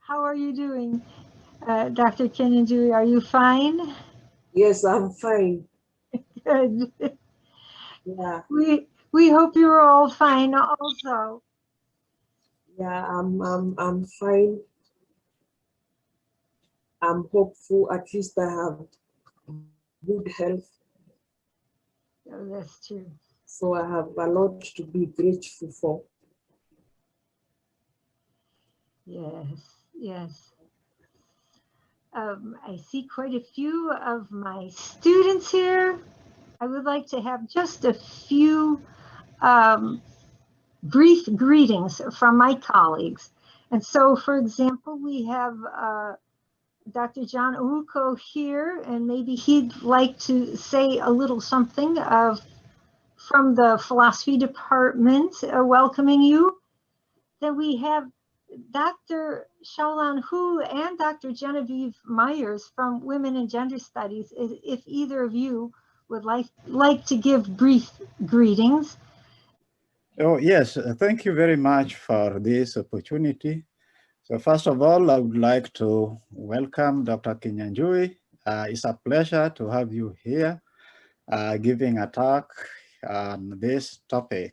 how are you doing, Dr. Kinyanjui? Are you fine? Yes, I'm fine. Good. Yeah, We hope you're all fine also. yeah, I'm fine. I'm hopeful. At least I have good health, Oh, that's true. so I have a lot to be grateful for. Yes, yes. I see quite a few of my students here. I would like to have just a few brief greetings from my colleagues. And so, for example, we have Dr. John Ouko here, and maybe he'd like to say a little something from the philosophy department welcoming you. Then we have Dr. Xiaolan Hu and Dr. Genevieve Myers from Women and Gender Studies, if either of you would like to give brief greetings. Oh, yes, thank you very much for this opportunity. So first of all, I would like to welcome Dr. Kinyanjui. It's a pleasure to have you here giving a talk on this topic.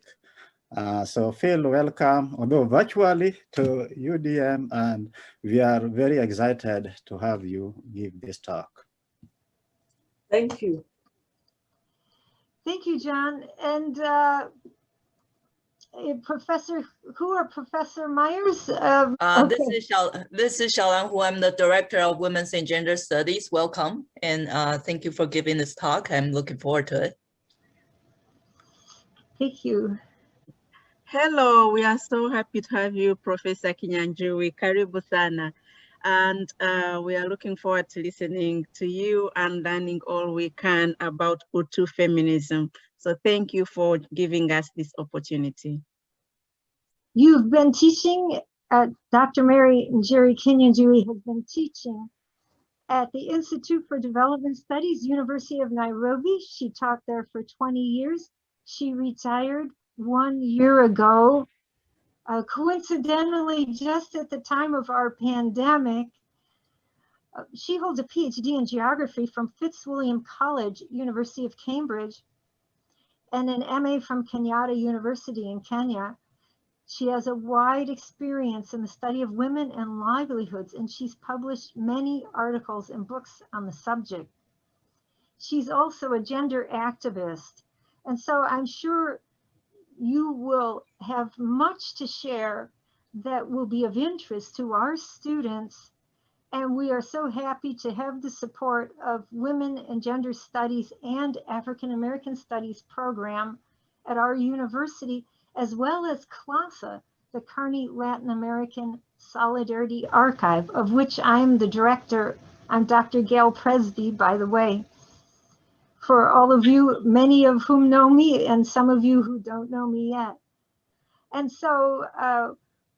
So feel welcome, although virtually, to UDM, and we are very excited to have you give this talk. Thank you. Thank you, John. And Professor Hu or Professor Myers? Okay. This is Xiaolan Hu. I'm the Director of Women's and Gender Studies. Welcome, and thank you for giving this talk. I'm looking forward to it. Thank you. Hello, we are so happy to have you, Professor Kinyanjui. Karibu sana. And we are looking forward to listening to you and learning all we can about Utu Feminism. So thank you for giving us this opportunity. You've been teaching, Dr. Mary Njeri Kinyanjui has been teaching at the Institute for Development Studies, University of Nairobi. She taught there for 20 years. She retired 1 year ago. Coincidentally, just at the time of our pandemic, she holds a PhD in geography from Fitzwilliam College, University of Cambridge, and an MA from Kenyatta University in Kenya. She has a wide experience in the study of women and livelihoods, and she's published many articles and books on the subject. She's also a gender activist, and so I'm sure you will have much to share that will be of interest to our students. And we are so happy to have the support of Women and Gender Studies and African American Studies program at our university, as well as CLASA, the Carney Latin American Solidarity Archive, of which I'm the director. I'm Dr. Gail Presby, by the way. For all of you, many of whom know me, and some of you who don't know me yet. And so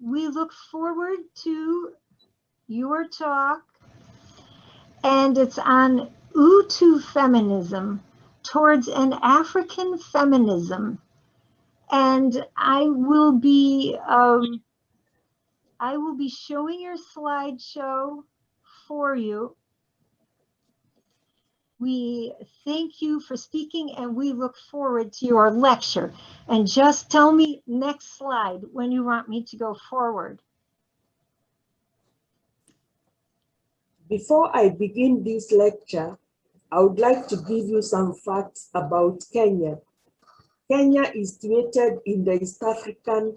we look forward to your talk, and it's on Utu Feminism, towards an African feminism. And I will be showing your slideshow for you. We thank you for speaking, and we look forward to your lecture. And just tell me next slide when you want me to go forward. Before I begin this lecture, I would like to give you some facts about Kenya. Kenya is situated in the East African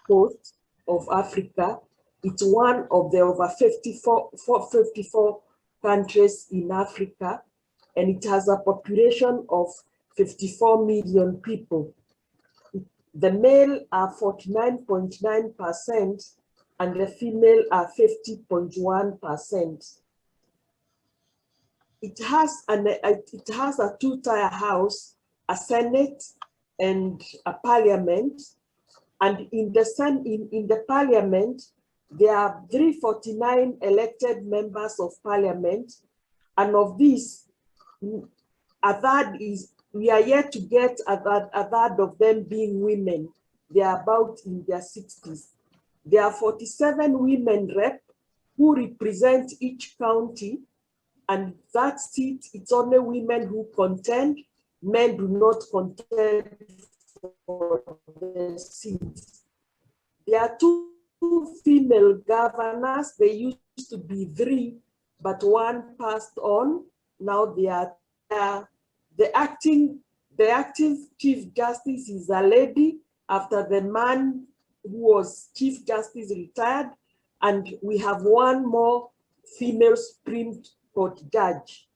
coast of Africa. It's one of the over 54 countries in Africa, and it has a population of 54 million people. The male are 49.9% and the female are 50.1%. It has a two-tier house, a Senate and a parliament. And in the parliament, there are 349 elected members of parliament. And of these, we are yet to get a third of them being women. They are about in their 60s. There are 47 women rep who represent each county, and that seat, it's only women who contend. Men do not contend for the seat. There are two female governors. They used to be 3, but one passed on. Now they are the active Chief Justice is a lady after the man who was Chief Justice retired, and we have one more female Supreme Court judge.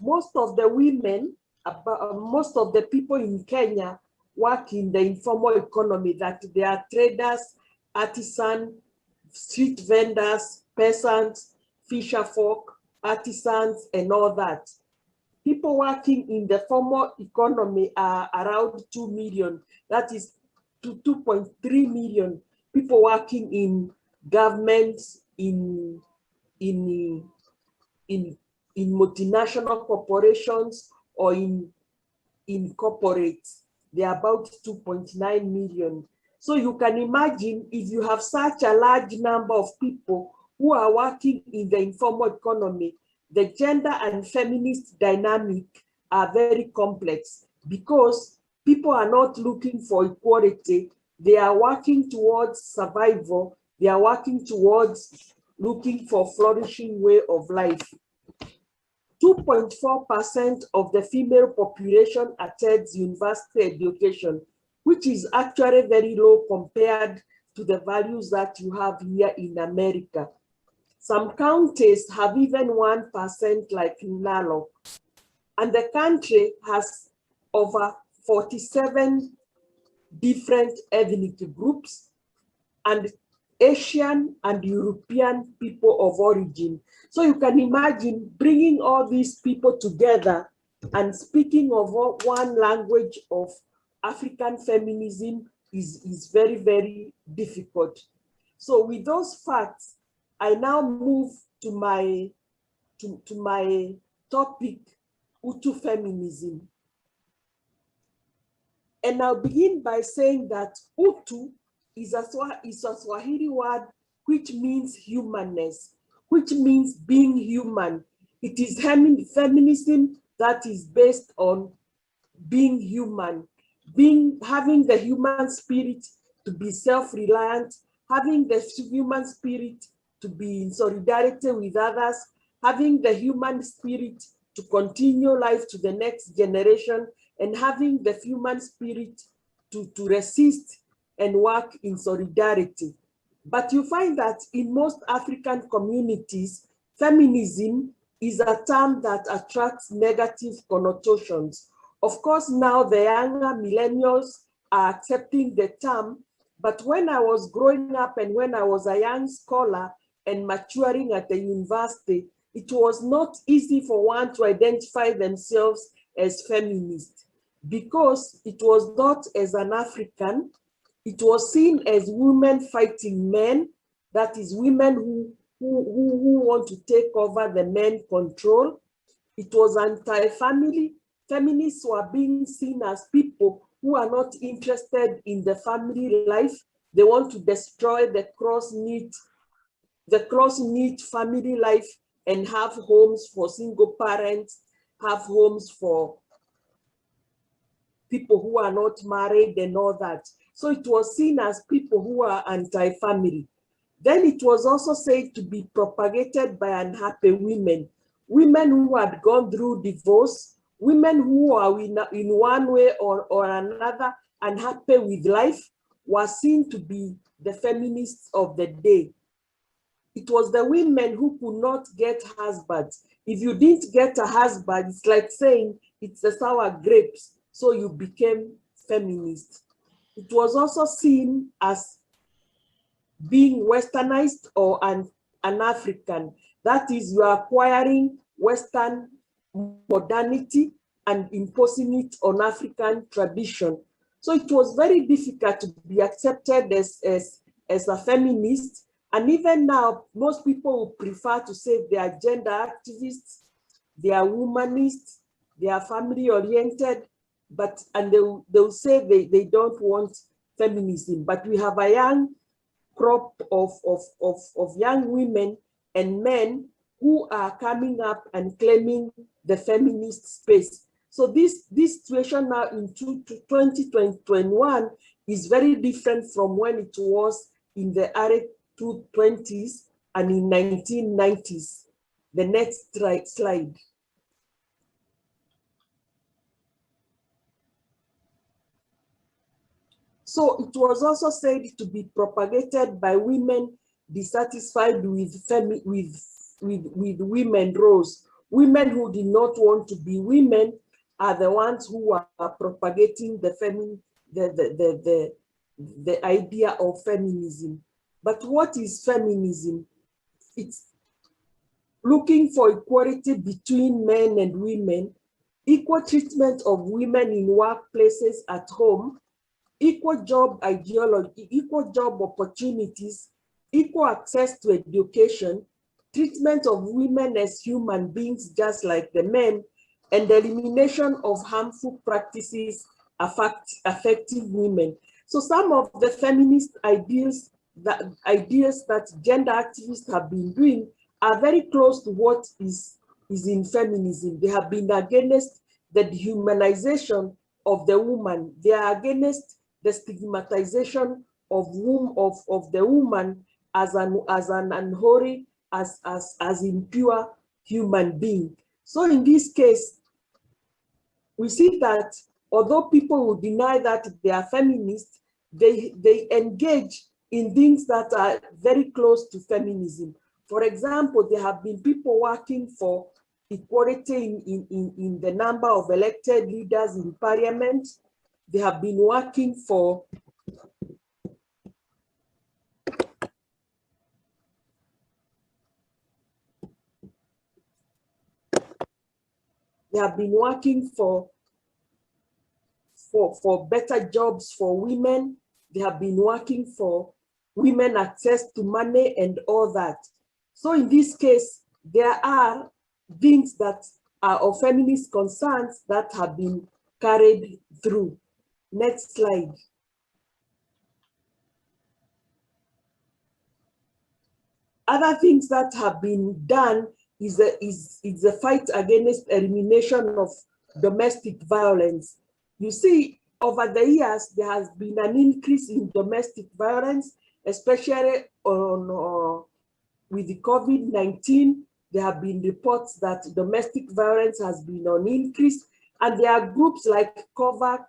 Most of the women, most of the people in Kenya work in the informal economy, that they are traders, artisans, street vendors, peasants, fisher folk, artisans, and all that. People working in the formal economy are around 2 million. That is to 2.3 million people working in governments, in multinational corporations, or in corporates. They are about 2.9 million. So you can imagine, if you have such a large number of people who are working in the informal economy, the gender and feminist dynamic are very complex, because people are not looking for equality. They are working towards survival. They are working towards looking for flourishing way of life. 2.4% of the female population attends university education, which is actually very low compared to the values that you have here in America. Some counties have even 1% like Nalo. And the country has over 47 different ethnic groups and Asian and European people of origin. So you can imagine bringing all these people together and speaking of one language of African feminism is very, very difficult. So with those facts, I now move to my topic, Utu Feminism. And I'll begin by saying that Utu is a Swahili word which means humanness, which means being human. It is feminism that is based on being human, having the human spirit to be self-reliant, having the human spirit to be in solidarity with others, having the human spirit to continue life to the next generation, and having the human spirit to resist and work in solidarity. But you find that in most African communities, feminism is a term that attracts negative connotations. Of course, now the younger millennials are accepting the term, but when I was growing up and when I was a young scholar and maturing at the university, it was not easy for one to identify themselves as feminist, because it was not as an African. It was seen as women fighting men, that is, women who want to take over the men control. It was anti-family. Feminists were being seen as people who are not interested in the family life. They want to destroy the cross-knit family life and have homes for single parents, have homes for people who are not married and all that. So it was seen as people who are anti-family. Then it was also said to be propagated by unhappy women, women who had gone through divorce, women who are in one way or another unhappy with life, were seen to be the feminists of the day. It was the women who could not get husbands. If you didn't get a husband, it's like saying it's the sour grapes, so you became feminist. It was also seen as being westernized or an African. That is, you are acquiring Western modernity and imposing it on African tradition. So it was very difficult to be accepted as a feminist. And even now, most people would prefer to say they are gender activists, they are humanists, they are family oriented, and they'll say they don't want feminism. But we have a young crop of young women and men who are coming up and claiming the feminist space. So this situation now in 2021 is very different from when it was in the early 2020s and in 1990s. The next slide. So it was also said to be propagated by women dissatisfied with women roles. Women who did not want to be women are the ones who are propagating the idea of feminism. But what is feminism? It's looking for equality between men and women, equal treatment of women in workplaces, at home, equal job ideology, equal job opportunities, equal access to education, treatment of women as human beings just like the men, and the elimination of harmful practices affecting women. So some of the feminist ideas that gender activists have been doing are very close to what is in feminism. They have been against the dehumanization of the woman. They are against the stigmatization of the woman as an unholy, as impure human being. So in this case, we see that although people will deny that they are feminists, they engage in things that are very close to feminism. For example, there have been people working for equality in the number of elected leaders in parliament. They have been working for better jobs for women. They have been working for women access to money and all that. So in this case, there are things that are of feminist concerns that have been carried through. Next slide. Other things that have been done is the fight against elimination of domestic violence. You see, over the years, there has been an increase in domestic violence, especially with the COVID-19. There have been reports that domestic violence has been on increase, and there are groups like COVAC,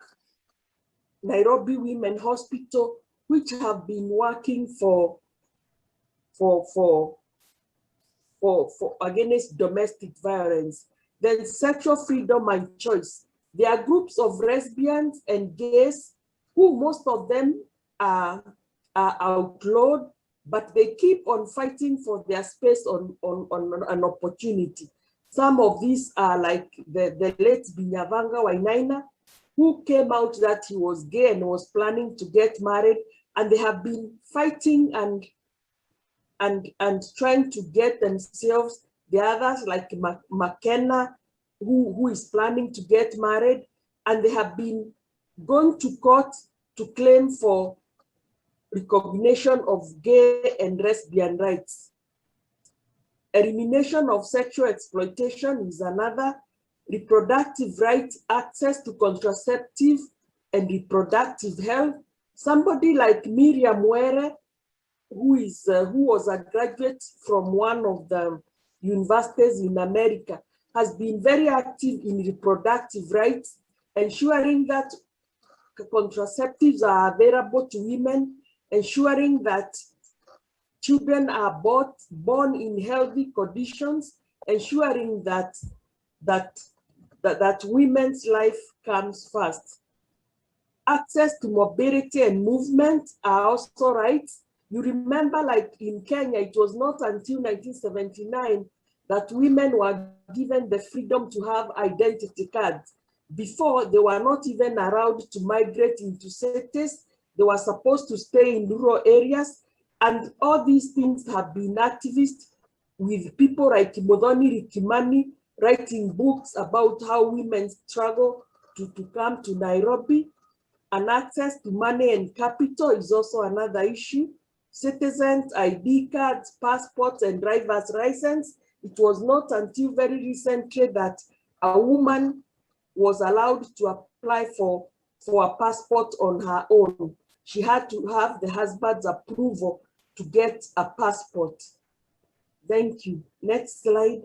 Nairobi Women Hospital, which have been working for against domestic violence. Then sexual freedom and choice. There are groups of lesbians and gays who most of them are outlawed, but they keep on fighting for their space on an opportunity. Some of these are like the late Binyavanga Wainaina, who came out that he was gay and was planning to get married, and they have been fighting and trying to get themselves. The others like McKenna, who is planning to get married, and they have been going to court to claim for recognition of gay and lesbian rights. Elimination of sexual exploitation is another. Reproductive rights, access to contraceptive and reproductive health. Somebody like Miriam Were, who was a graduate from one of the universities in America, has been very active in reproductive rights, ensuring that contraceptives are available to women, ensuring that children are born in healthy conditions, ensuring that women's life comes first. Access to mobility and movement are also rights. You remember, like in Kenya, it was not until 1979 that women were given the freedom to have identity cards. Before, they were not even allowed to migrate into cities. They were supposed to stay in rural areas. And all these things have been activists with people like Muthoni Kimani writing books about how women struggle to come to Nairobi. And access to money and capital is also another issue. citizens, ID cards, passports, and driver's license. It was not until very recently that a woman was allowed to apply for a passport on her own. She had to have the husband's approval to get a passport. Thank you. Next slide.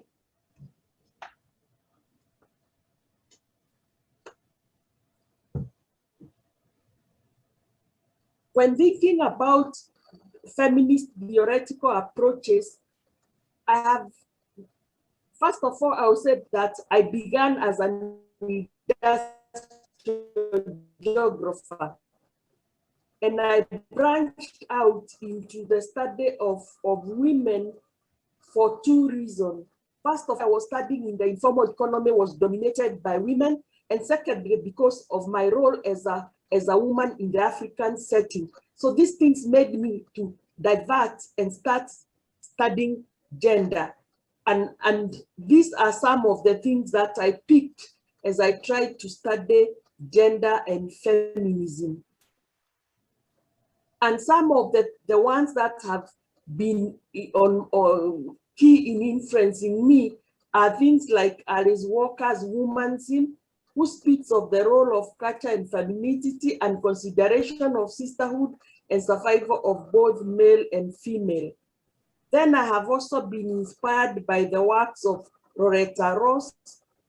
When thinking about feminist theoretical approaches, I have, first of all, I will say that I began as an industrial geographer, and I branched out into the study of women for two reasons. First of all, I was studying in the informal economy was dominated by women, and secondly, because of my role as a woman in the African setting. So these things made me to divert and start studying gender. And these are some of the things that I picked as I tried to study gender and feminism. And some of the ones that have been on key in influencing me are things like Alice Walker's Womanism, who speaks of the role of culture and femininity and consideration of sisterhood and survival of both male and female. Then I have also been inspired by the works of Loretta Ross,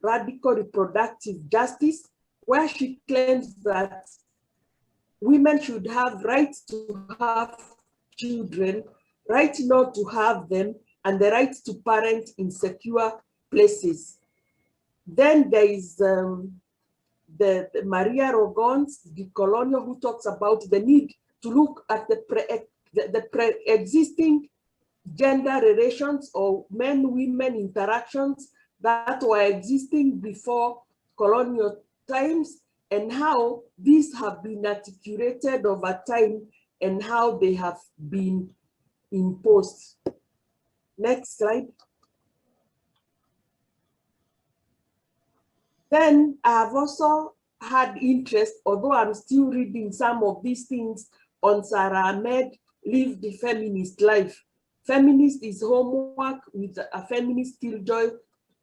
Radical Reproductive Justice, where she claims that women should have rights to have children, right not to have them, and the right to parent in secure places. Then there is the Maria Rogons, the colonial, who talks about the need to look at the pre-existing gender relations or men-women interactions that were existing before colonial times, and how these have been articulated over time and how they have been imposed. Next slide. Then I have also had interest, although I'm still reading some of these things, on Sarah Ahmed, Live the Feminist Life. Feminist is homework with a feminist killjoy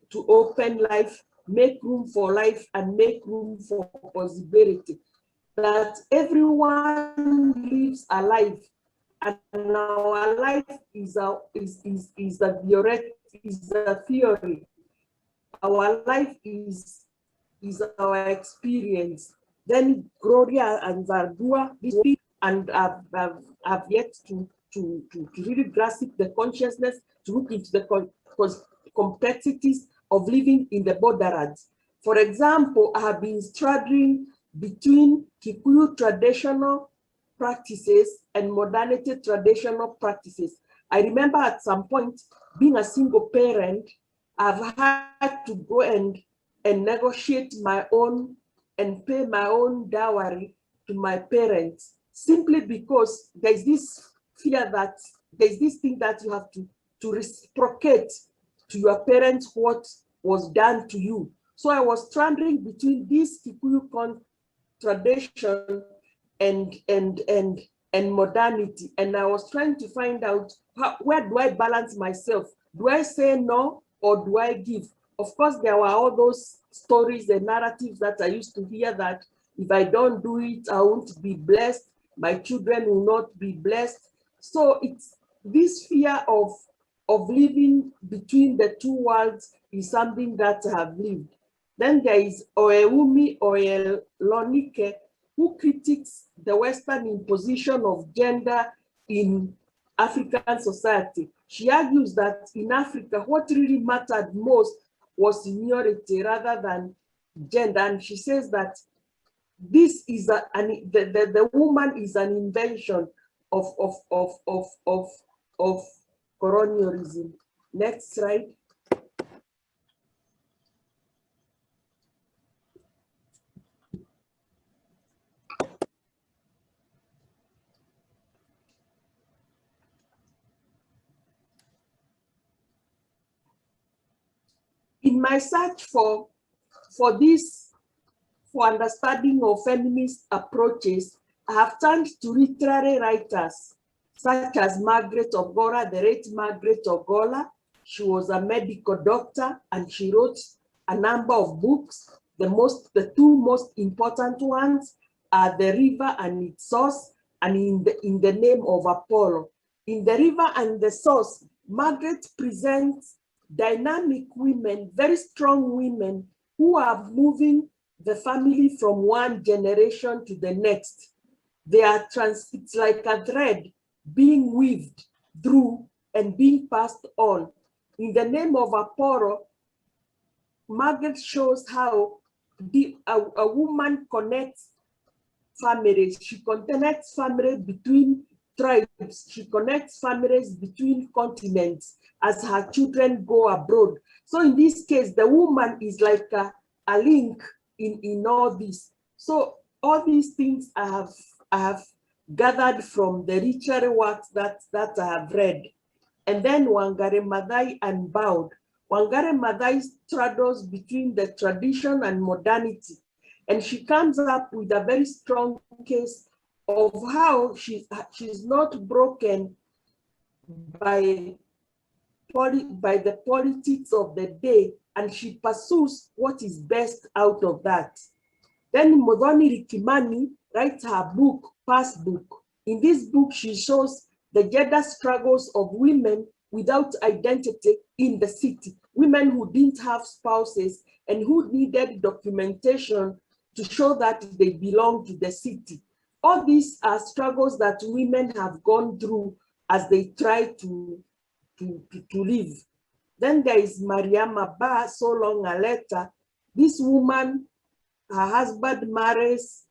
to open life, make room for life, and make room for possibility. That everyone lives a life, and our life is a theory. Our life is our experience. Then Gloria and Zardua, and have yet to really grasp the consciousness, to look into the complexities of living in the borderlands. For example, I have been struggling between Kikuyu traditional practices and modernity traditional practices. I remember at some point, being a single parent, I've had to go and negotiate my own and pay my own dowry to my parents, simply because there's this fear that there's this thing that you have to reciprocate to your parents what was done to you. So I was struggling between this Kikuyu tradition and modernity, and I was trying to find out where do I balance myself? Do I say no or do I give? Of course, there were all those stories and narratives that I used to hear that if I don't do it, I won't be blessed. My children will not be blessed. So it's this fear of living between the two worlds is something that I have lived. Then there is Oewumi Oyelonike, who critiques the Western imposition of gender in African society. She argues that in Africa, what really mattered most was seniority rather than gender. And she says that this is the woman is an invention of colonialism. Next slide. In my search for understanding of feminist approaches, I have turned to literary writers such as Margaret Ogola, the late Margaret Ogola. She was a medical doctor and she wrote a number of books. The two most important ones are The River and Its Source and In the Name of Apollo. In The River and the Source, Margaret presents dynamic women, very strong women who are moving the family from one generation to the next. It's like a thread being weaved through and being passed on. In the Name of Apollo, Margaret shows how a woman connects families. She connects families between tribes. She connects families between continents as her children go abroad. So in this case, the woman is like a link in all this. So all these things I have gathered from the literary works that I have read. And then Wangari Maathai Unbowed. Wangari Maathai straddles between the tradition and modernity. And she comes up with a very strong case of how she's not broken by the politics of the day, and she pursues what is best out of that. Then Muthoni Rikimani writes her book, Passbook. In this book, she shows the gender struggles of women without identity in the city, women who didn't have spouses and who needed documentation to show that they belong to the city. All these are struggles that women have gone through as they try to live. Then there is Mariama Ba, So Long a Letter. This woman, her husband marries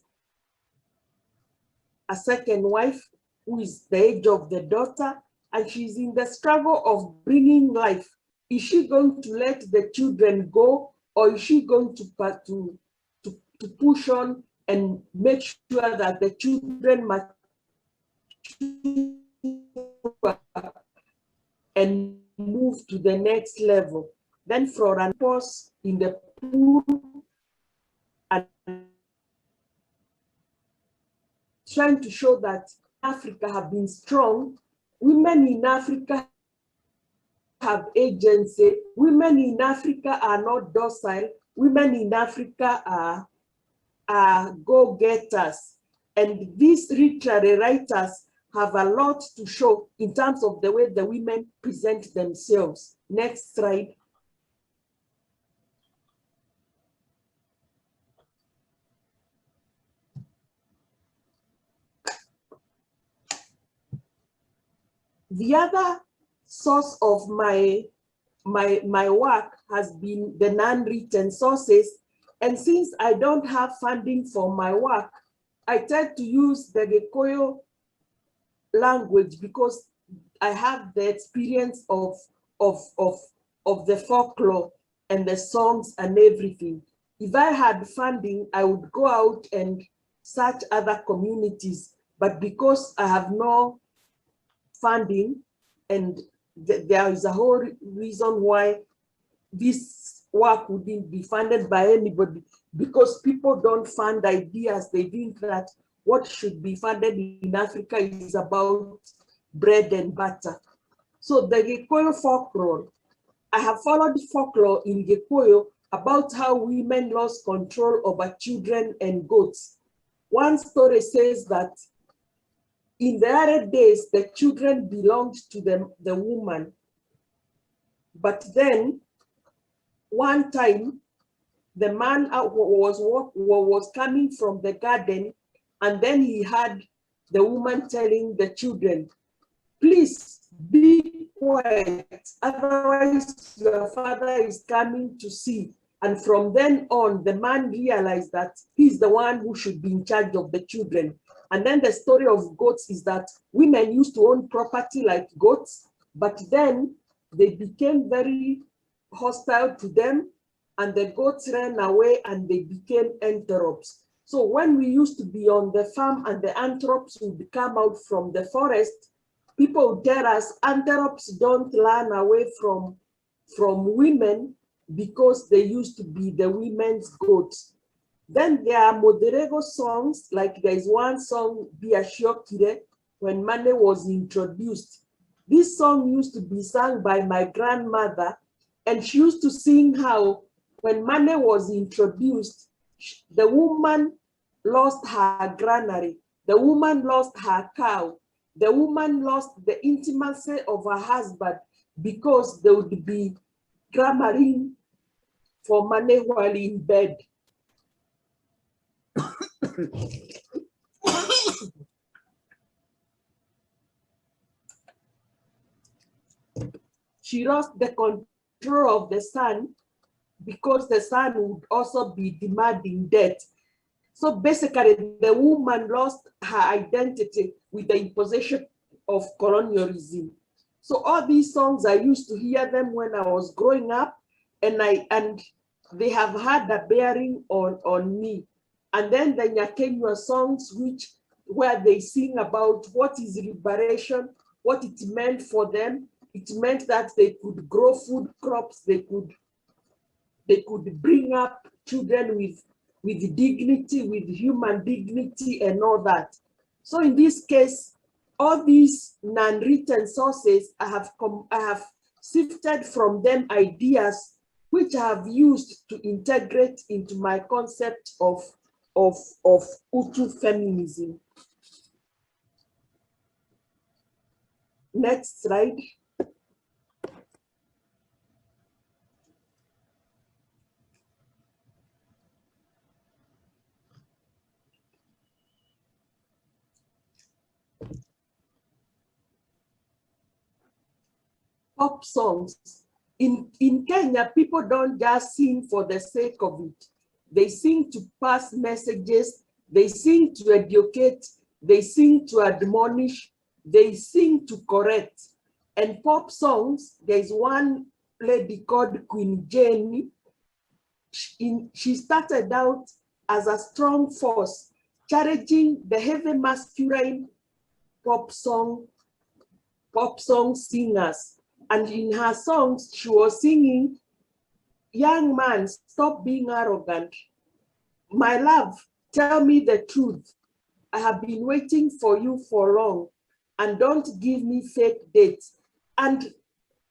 a second wife who is the age of the daughter, and she's in the struggle of bringing life. Is she going to let the children go, or is she going to push on and make sure that the children mature and move to the next level? Then Florence pause in the pool and trying to show that Africa have been strong. Women in Africa have agency. Women in Africa are not docile. Women in Africa are go-getters. And these literary writers have a lot to show in terms of the way the women present themselves. Next slide. The other source of my work has been the non-written sources. And since I don't have funding for my work, I tend to use the Gikuyu language because I have the experience of the folklore and the songs and everything. If I had funding, I would go out and search other communities. But because I have no funding, and there is a whole reason why this work wouldn't be funded by anybody, because people don't fund ideas. They think that what should be funded in Africa is about bread and butter. So the Gikuyu folklore, I have followed folklore in Gikuyu about how women lost control over children and goats. One story says that in the early days, the children belonged to the woman. But then, one time, the man was coming from the garden, and then he heard the woman telling the children, "Please be quiet, otherwise your father is coming to see." And from then on, the man realized that he's the one who should be in charge of the children. And then the story of goats is that women used to own property like goats, but then they became very hostile to them, and the goats ran away and they became antelopes. So when we used to be on the farm and the antelopes would come out from the forest, people would tell us antelopes don't run away from women because they used to be the women's goats. Then there are Moderego songs, like there is one song, Biashiokire, when Mane was introduced. This song used to be sung by my grandmother, and she used to sing how when Mane was introduced, the woman lost her granary, the woman lost her cow, the woman lost the intimacy of her husband because they would be clamoring for Mane while in bed. She lost the control of the son because the son would also be demanding death. So basically, the woman lost her identity with the imposition of colonialism. So all these songs, I used to hear them when I was growing up, and they have had a bearing on me. And then the Nyakenywa songs, where they sing about what is liberation, what it meant for them. It meant that they could grow food crops, they could bring up children with dignity, with human dignity and all that. So in this case, all these non-written sources, I have sifted from them ideas which I have used to integrate into my concept of Utu feminism. Next slide. Pop songs. In Kenya, people don't just sing for the sake of it. They sing to pass messages, they sing to educate, they sing to admonish, they sing to correct. And pop songs, there's one lady called Queen Njeri. She started out as a strong force, challenging the heavy masculine pop song singers. And in her songs, she was singing, "Young man, stop being arrogant. My love, tell me the truth. I have been waiting for you for long, and don't give me fake dates." And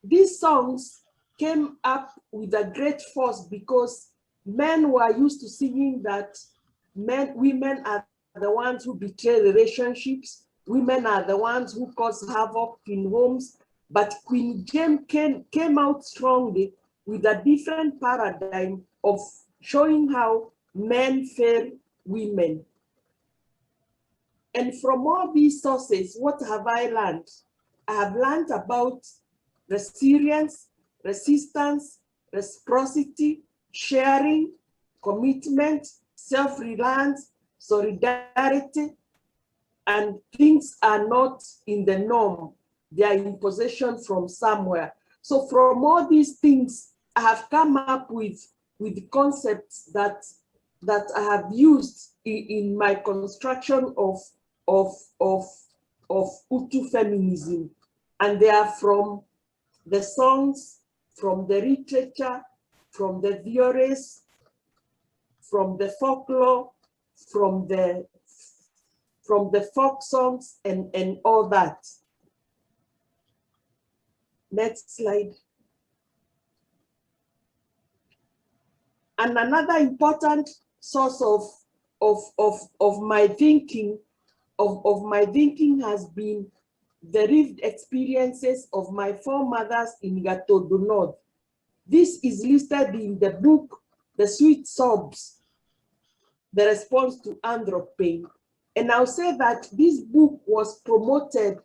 these songs came up with a great force because men were used to singing that women are the ones who betray relationships, women are the ones who cause havoc in homes. But Queen Njeri came out strongly with a different paradigm of showing how men fail women. And from all these sources, what have I learned? I have learned about resilience, resistance, reciprocity, sharing, commitment, self-reliance, solidarity, and things are not in the norm. They are in possession from somewhere. So from all these things, I have come up with concepts that I have used in my construction of Utu feminism. And they are from the songs, from the literature, from the theories, from the folklore, from the folk songs and all that. Next slide. And another important source of my thinking has been the lived experiences of my foremothers in Gatodo North. This is listed in the book, The Sweet Sobs, The Response to Andro Pain. And I'll say that this book was promoted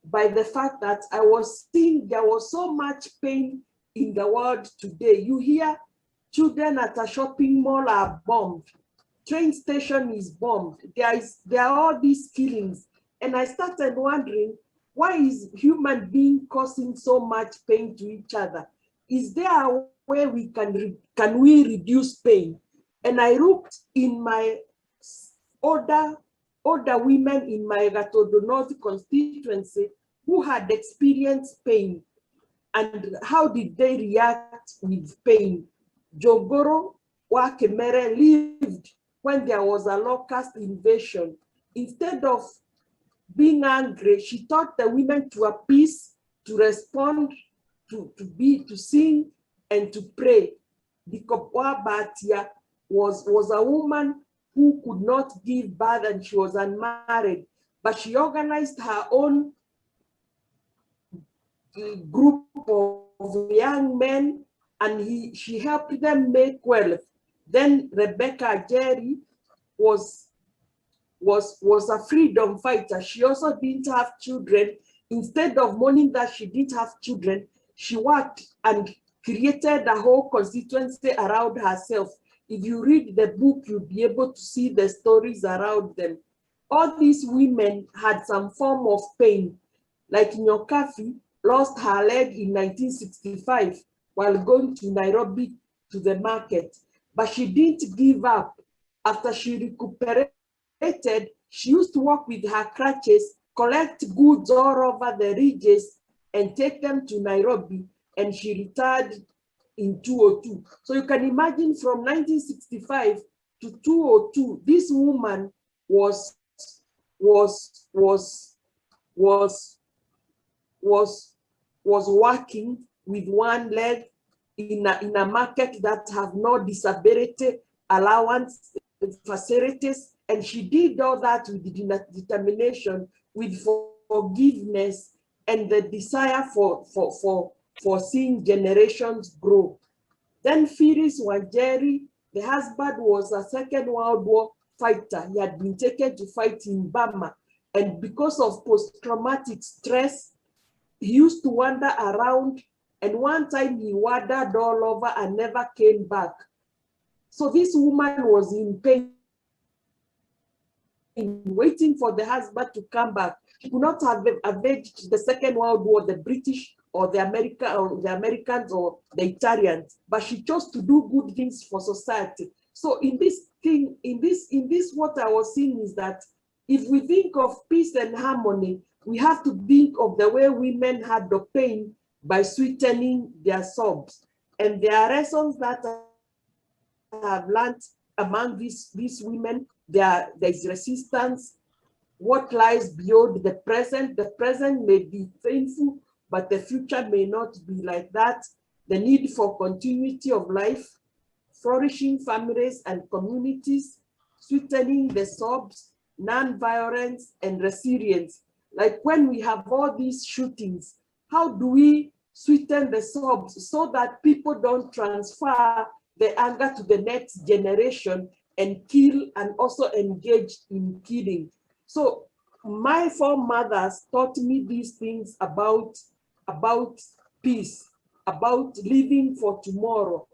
by the fact that I was seeing there was so much pain in the world today. You hear children at a shopping mall are bombed, train station is bombed, there are all these killings. And I started wondering, why is human being causing so much pain to each other? Is there a way we can we reduce pain? And I looked in my older women in my Gatodo North constituency who had experienced pain, and how did they react with pain. Jogoro Wakemere lived when there was a locust invasion. Instead of being angry, she taught the women to appease, to respond, to sing, and to pray. Dikopwa Batia was a woman who could not give birth and she was unmarried, but she organized her own group of young men and she helped them make wealth. Then Rebecca Njeri was a freedom fighter. She also didn't have children. Instead of mourning that she didn't have children, she worked and created a whole constituency around herself. If you read the book, you'll be able to see the stories around them. All these women had some form of pain. Like Nyokafi lost her leg in 1965 while going to Nairobi to the market, but she didn't give up. After she recuperated, she used to walk with her crutches, collect goods all over the regions, and take them to Nairobi, and she retired in 2002. So you can imagine from 1965 to 2002, this woman was working with one leg in a market that have no disability allowance facilities, and she did all that with determination, with forgiveness, and the desire for seeing generations grow. Then Phyllis Wanjeri, the husband was a Second World War fighter. He had been taken to fight in Burma, and because of post-traumatic stress, he used to wander around, and one time he wandered all over and never came back. So this woman was in pain, waiting for the husband to come back. She could not have avenged the Second World War, the British or the Americans or the Italians, but she chose to do good things for society. So in this what I was seeing is that if we think of peace and harmony, we have to think of the way women had the pain by sweetening their sobs. And there are lessons that I have learned among these women. There is resistance. What lies beyond the present? The present may be painful, but the future may not be like that. The need for continuity of life, flourishing families and communities, sweetening the sobs, non-violence, and resilience. Like when we have all these shootings, how do we sweeten the sobs so that people don't transfer the anger to the next generation and kill and also engage in killing? So my foremothers taught me these things about peace, about living for tomorrow,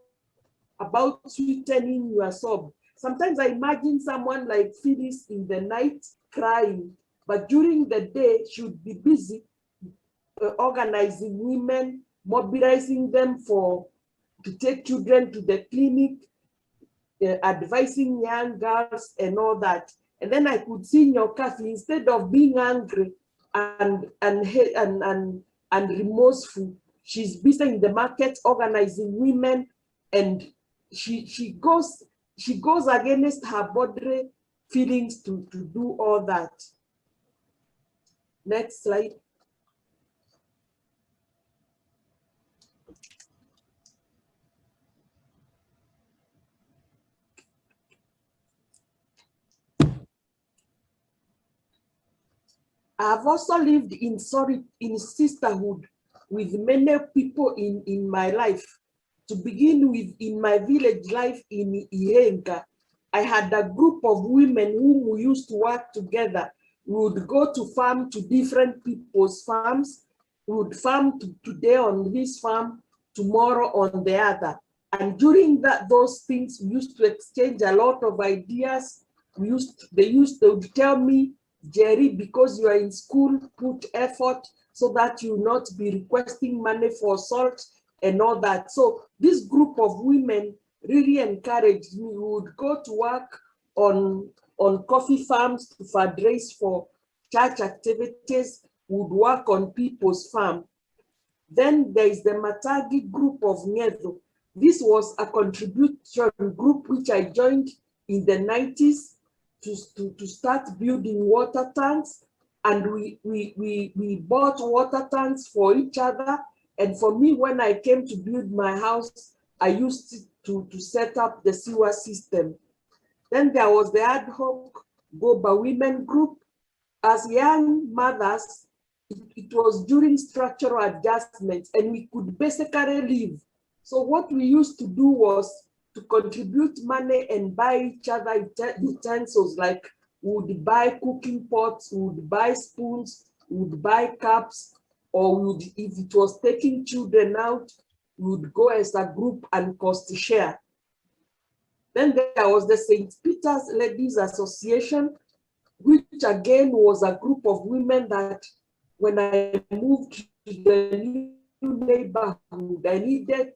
about sweetening your sob. Sometimes I imagine someone like Phyllis in the night crying, but during the day she would be busy organizing women, mobilizing them to take children to the clinic, advising young girls and all that. And then I could see Nyokafi, instead of being angry and remorseful, she's busy in the market organizing women, and she goes against her bodily feelings to do all that. Next slide. I've also lived in sisterhood with many people in my life. To begin with, in my village life in Ihenga, I had a group of women whom we used to work together. We would go to farm to different people's farms. We would farm today on this farm, tomorrow on the other. And during those things, we used to exchange a lot of ideas. They used to tell me, Njeri, because you are in school, put effort so that you will not be requesting money for salt and all that. So this group of women really encouraged me. We would go to work on coffee farms to fundraise for church activities. We would work on people's farm. Then there is the Matagi group of Nyedo. This was a contribution group which I joined in the 90s to start building water tanks. and we bought water tanks for each other. And for me, when I came to build my house, I used to set up the sewer system. Then there was the ad hoc Goba women group. As young mothers, it was during structural adjustments and we could basically live. So what we used to do was to contribute money and buy each other utensils, like we would buy cooking pots, we would buy spoons, we would buy cups, or we would, if it was taking children out, we would go as a group and cost share. Then there was the St. Peter's Ladies Association, which again was a group of women that when I moved to the new neighborhood, I needed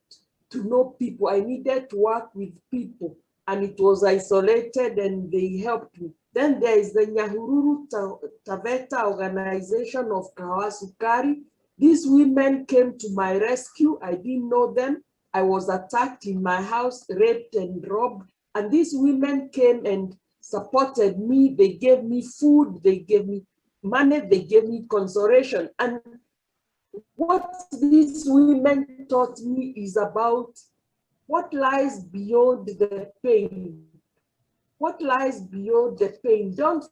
to know people, I needed to work with people, and it was isolated and they helped me. Then there is the Nyahururu Taveta organization of Kawasukari. These women came to my rescue. I didn't know them. I was attacked in my house, raped and robbed. And these women came and supported me. They gave me food, they gave me money, they gave me consolation. And what these women taught me is about what lies beyond the pain. What lies beyond the pain? Don't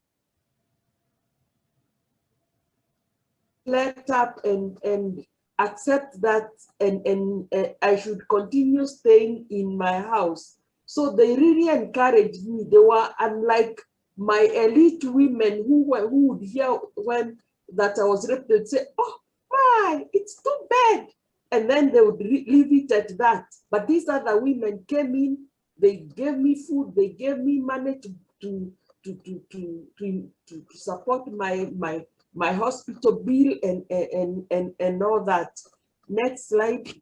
let up and accept that and I should continue staying in my house. So they really encouraged me. They were unlike my elite women who would hear when that I was raped, they'd say, oh, why, it's too bad. And then they would leave it at that. But these other women came in, they gave me food, they gave me money to support my hospital bill and all that. Next slide.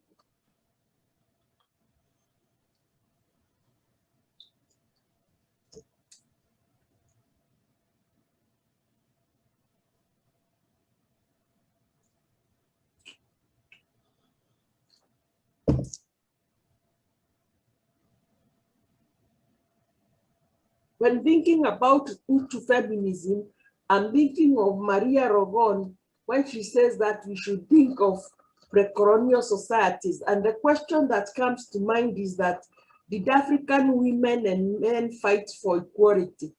When thinking about Utu feminism, I'm thinking of Maria Rogon when she says that we should think of pre-colonial societies. And the question that comes to mind is that did African women and men fight for equality?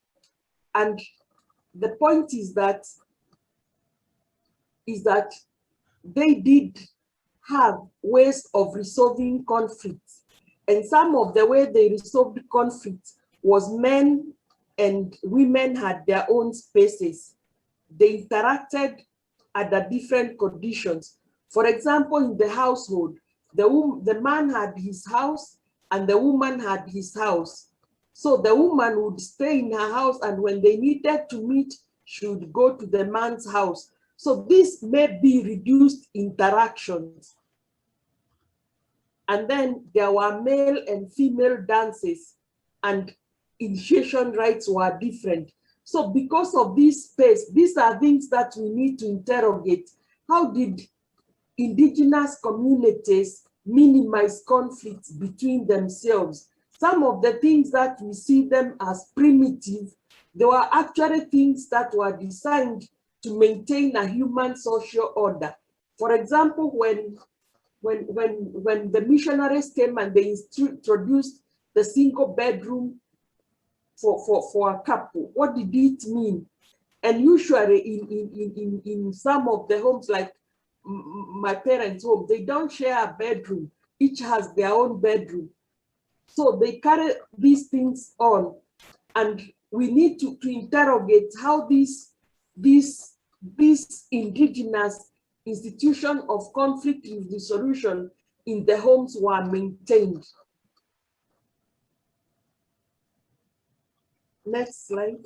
And the point is that they did have ways of resolving conflicts. And some of the way they resolved conflicts was men and women had their own spaces. They interacted under different conditions. For example, in the household, the man had his house and the woman had his house. So the woman would stay in her house, and when they needed to meet, she would go to the man's house. So this may be reduced interactions. And then there were male and female dances, and initiation rites were different. So because of this space, these are things that we need to interrogate. How did indigenous communities minimize conflicts between themselves? Some of the things that we see them as primitive, they were actually things that were designed to maintain a human social order. For example, when the missionaries came and they introduced the single bedroom for a couple, what did it mean? And usually in some of the homes, like my parents' home, they don't share a bedroom. Each has their own bedroom. So they carry these things on. And we need to interrogate how this indigenous institution of conflict resolution in the homes were maintained. Next slide.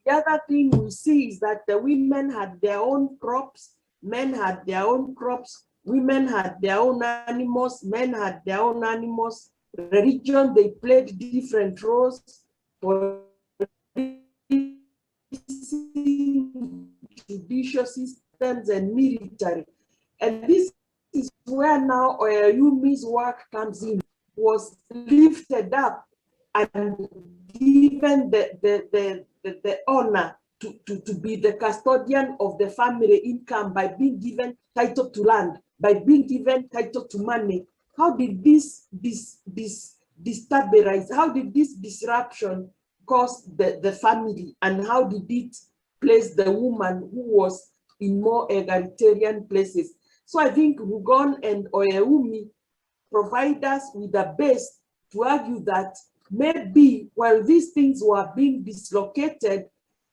The other thing we see is that the women had their own crops, men had their own crops, women had their own animals, men had their own animals. Religion, they played different roles. Judicial systems and military. And this is where now Oyeyumi's work comes in, was lifted up and given the honor to be the custodian of the family income by being given title to land, by being given title to money. How did this destabilize? How did this disruption cause the family, and how did it place the woman who was in more egalitarian places? So I think Rugon and Oyeyumi provide us with a base to argue that maybe while these things were being dislocated,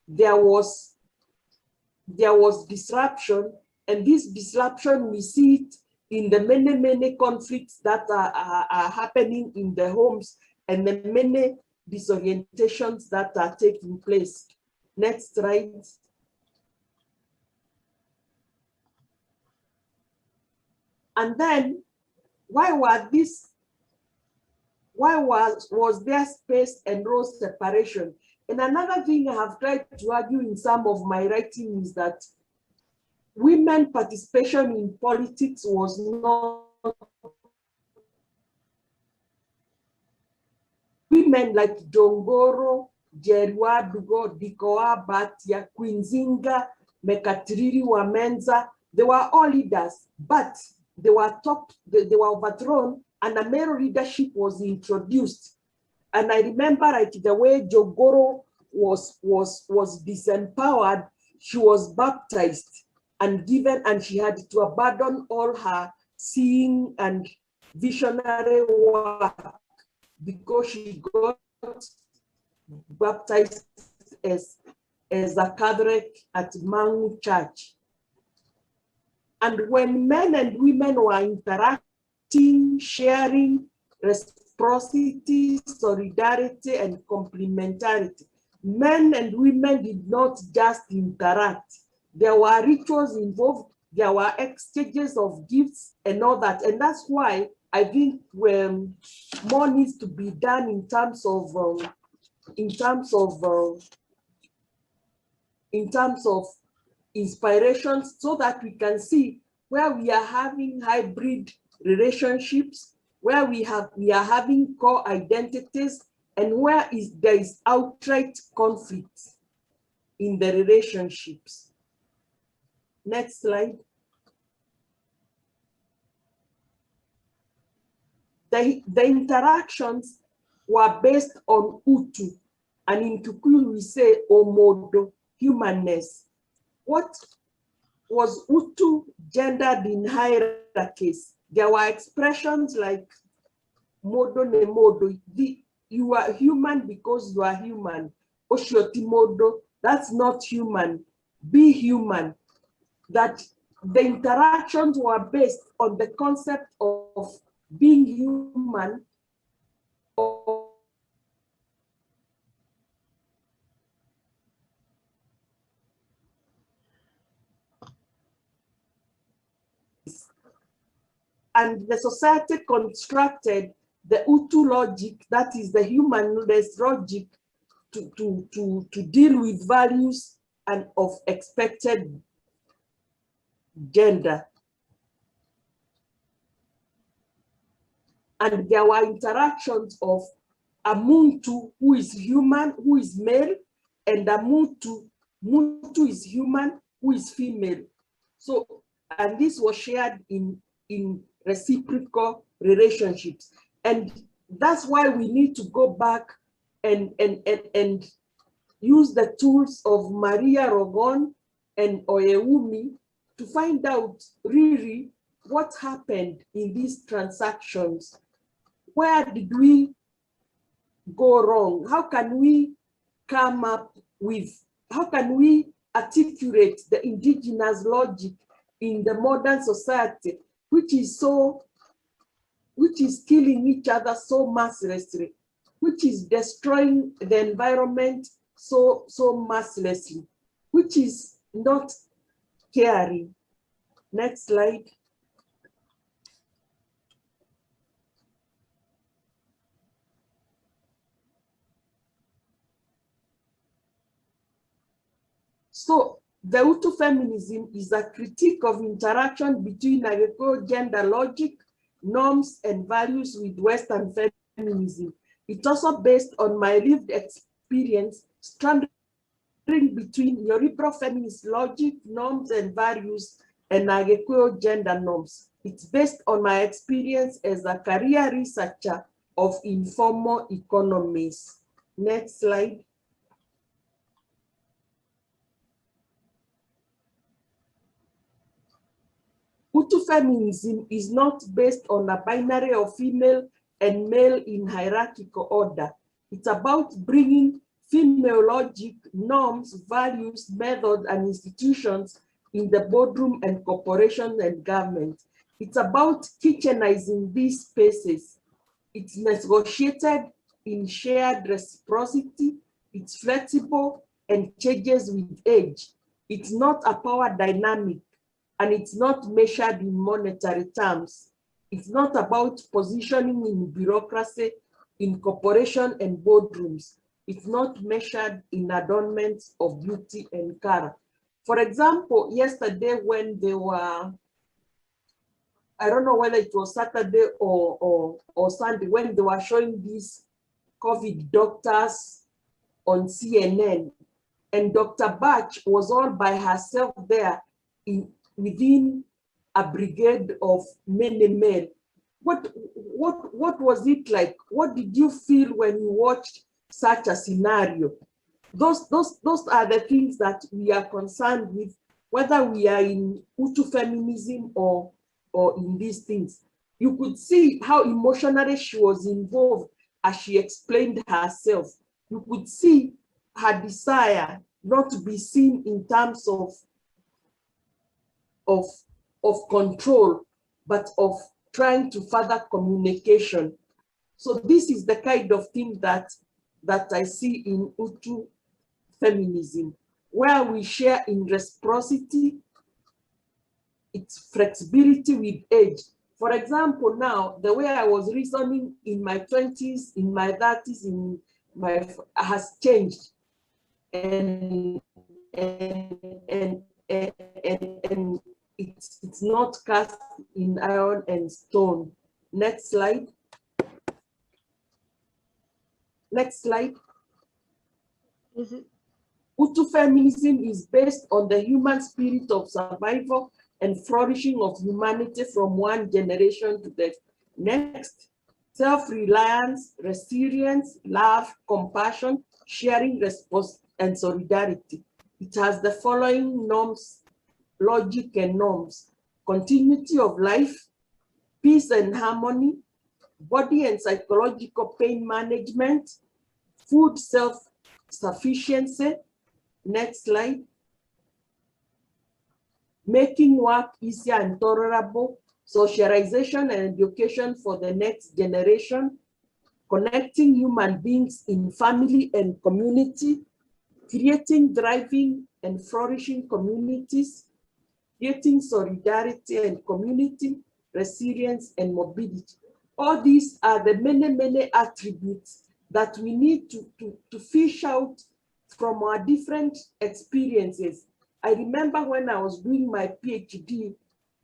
there was disruption, and this disruption, we see it in the many conflicts that are happening in the homes and the many disorientations that are taking place. Next slide. And then, why was there space and role separation? And another thing I have tried to argue in some of my writing is that women participation in politics was not. Women like Jongoro, Njeri, Dikoa, Batia, Quinzinga, Mekatiriri, Wamenza, they were all leaders, but they were overthrown, and a male leadership was introduced. And I remember like the way Jongoro was disempowered, she was baptized and given, and she had to abandon all her seeing and visionary work because she got baptized as a Catholic at Mangu Church. And when men and women were interacting, sharing reciprocity, solidarity, and complementarity, men and women did not just interact. There were rituals involved, there were exchanges of gifts and all that. And that's why I think more needs to be done in terms of inspirations, so that we can see where we are having hybrid relationships, where we are having core identities, and where there is outright conflict in the relationships. Next slide. The interactions were based on Utu, and in Kikuyu we say Omodo, humanness. What was Utu gendered in hierarchies? There were expressions like Modo ne Modo, you are human because you are human. Oshioti Modo, that's not human, be human. That the interactions were based on the concept of being human, and the society constructed the Utu Logic, that is the humanist logic, to deal with values and of expected gender. And there were interactions of a Muntu who is human, who is male, and a Mutu is human, who is female. So, and this was shared in reciprocal relationships. And that's why we need to go back and use the tools of Maria Rogon and Oyeyumi to find out really what happened in these transactions. Where did we go wrong? How can we come up with, how can we articulate the indigenous logic in the modern society, which is killing each other so mercilessly, which is destroying the environment so mercilessly, which is not caring. Next slide. So The Utu Feminism is a critique of interaction between Agricultural gender logic, norms, and values with Western feminism. It's also based on my lived experience, stranding between Yoruba feminist logic, norms, and values, and Agricultural gender norms. It's based on my experience as a career researcher of informal economies. Next slide. Utu feminism is not based on a binary of female and male in hierarchical order. It's about bringing female logic, norms, values, methods, and institutions in the boardroom and corporation and government. It's about kitchenizing these spaces. It's negotiated in shared reciprocity. It's flexible and changes with age. It's not a power dynamic, and it's not measured in monetary terms. It's not about positioning in bureaucracy, in corporation and boardrooms. It's not measured in adornments of beauty and color. For example, yesterday when they were, I don't know whether it was Saturday or Sunday, when they were showing these COVID doctors on CNN, and Dr. Batch was all by herself there within a brigade of many men. What was it like? What did you feel when you watched such a scenario? Those are the things that we are concerned with, whether we are in Utu feminism or in these things. You could see how emotionally she was involved as she explained herself. You could see her desire not to be seen in terms of control, but of trying to further communication. So this is the kind of thing that I see in Utu feminism, where we share in reciprocity, its flexibility with age. For example, now, the way I was reasoning in my 20s, in my 30s, has changed. And it's not cast in iron and stone. Next slide. Next slide. Is it? Utu feminism is based on the human spirit of survival and flourishing of humanity from one generation to the next. Self-reliance, resilience, love, compassion, sharing, response, and solidarity. It has the following norms, logic and norms: continuity of life, peace and harmony, body and psychological pain management, food self-sufficiency. Next slide. Making work easier and tolerable, socialization and education for the next generation, connecting human beings in family and community, creating thriving and flourishing communities, creating solidarity and community, resilience and mobility. All these are the many attributes that we need to fish out from our different experiences. I remember when I was doing my PhD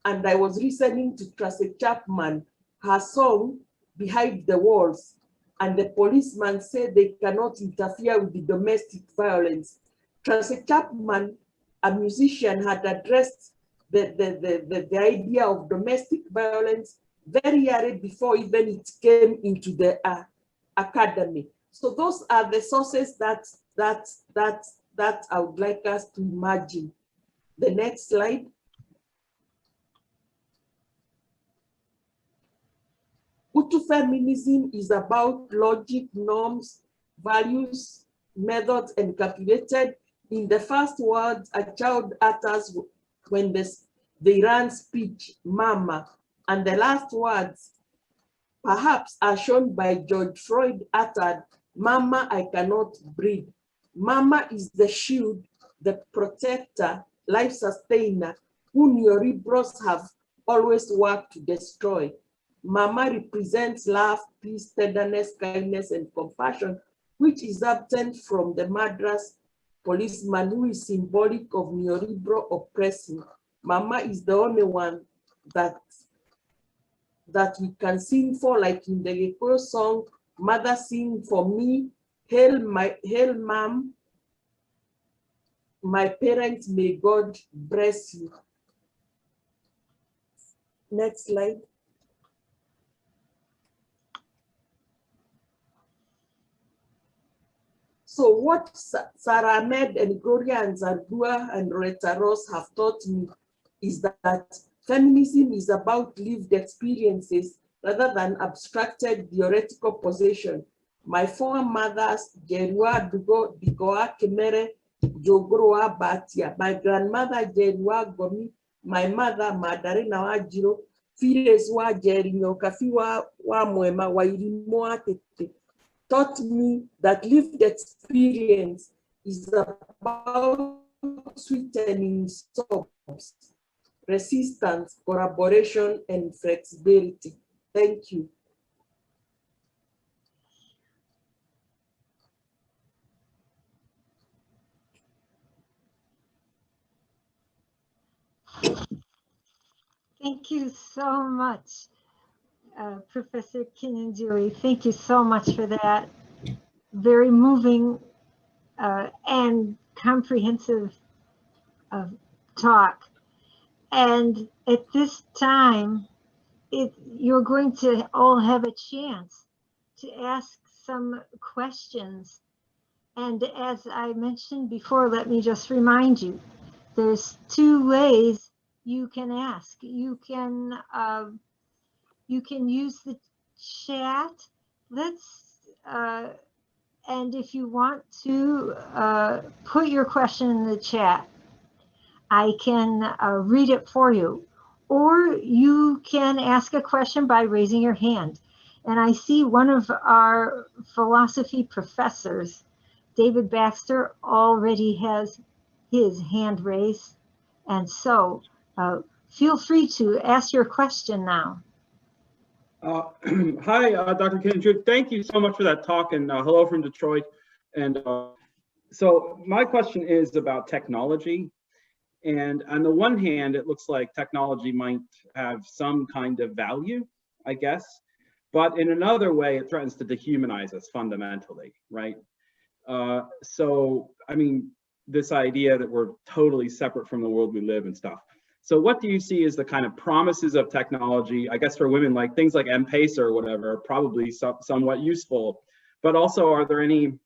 and I was listening to Tracy Chapman, her song, Behind the Walls, and the policeman said they cannot interfere with the domestic violence. Tracy Chapman, a musician, had addressed the idea of domestic violence very early before even it came into the academy. So those are the sources that I would like us to imagine. The next slide. Utu feminism is about logic, norms, values, methods, and calculated. In the first words a child utters when they run speech, mama, and the last words perhaps are shown by George Floyd uttered, mama, I cannot breathe. Mama is the shield, the protector, life sustainer, whom your liberals have always worked to destroy. Mama represents love, peace, tenderness, kindness, and compassion, which is absent from the murderers policeman who is symbolic of neoliberal oppressing. Mama is the only one that we can sing for, like in the Geko song, Mother sing for me, hail mom, my parents, may God bless you. Next slide. So what Sarah Ahmed and Gloria and Zardua and Rita Ross have taught me is that feminism is about lived experiences rather than abstracted theoretical possession. My foremothers, Jerua Dugo, Digoa Kemere, Jogoroa Batia, my grandmother, Jerua Gomi, my mother, Madarina Wajiro, Fires wa Jerinyo, Kafiwa wa Mwema, Wairimoa Tete, taught me that lived experience is about sweetening souls, resistance, collaboration, and flexibility. Thank you. Thank you so much, Professor Kinyanjui. Thank you so much for that very moving and comprehensive talk. And at this time, you're going to all have a chance to ask some questions. And as I mentioned before, let me just remind you, there's two ways you can ask. You can use the chat. And if you want to put your question in the chat, I can read it for you. Or you can ask a question by raising your hand. And I see one of our philosophy professors, David Baxter, already has his hand raised. And so feel free to ask your question now. Hi, Dr. Kinyanjui. Thank you so much for that talk, and hello from Detroit. And so my question is about technology. And on the one hand, it looks like technology might have some kind of value, I guess. But in another way, it threatens to dehumanize us fundamentally, right? So, I mean, this idea that we're totally separate from the world we live and stuff. So what do you see as the kind of promises of technology? I guess for women, like things like Mpesa or whatever, are probably somewhat useful. But also, are there any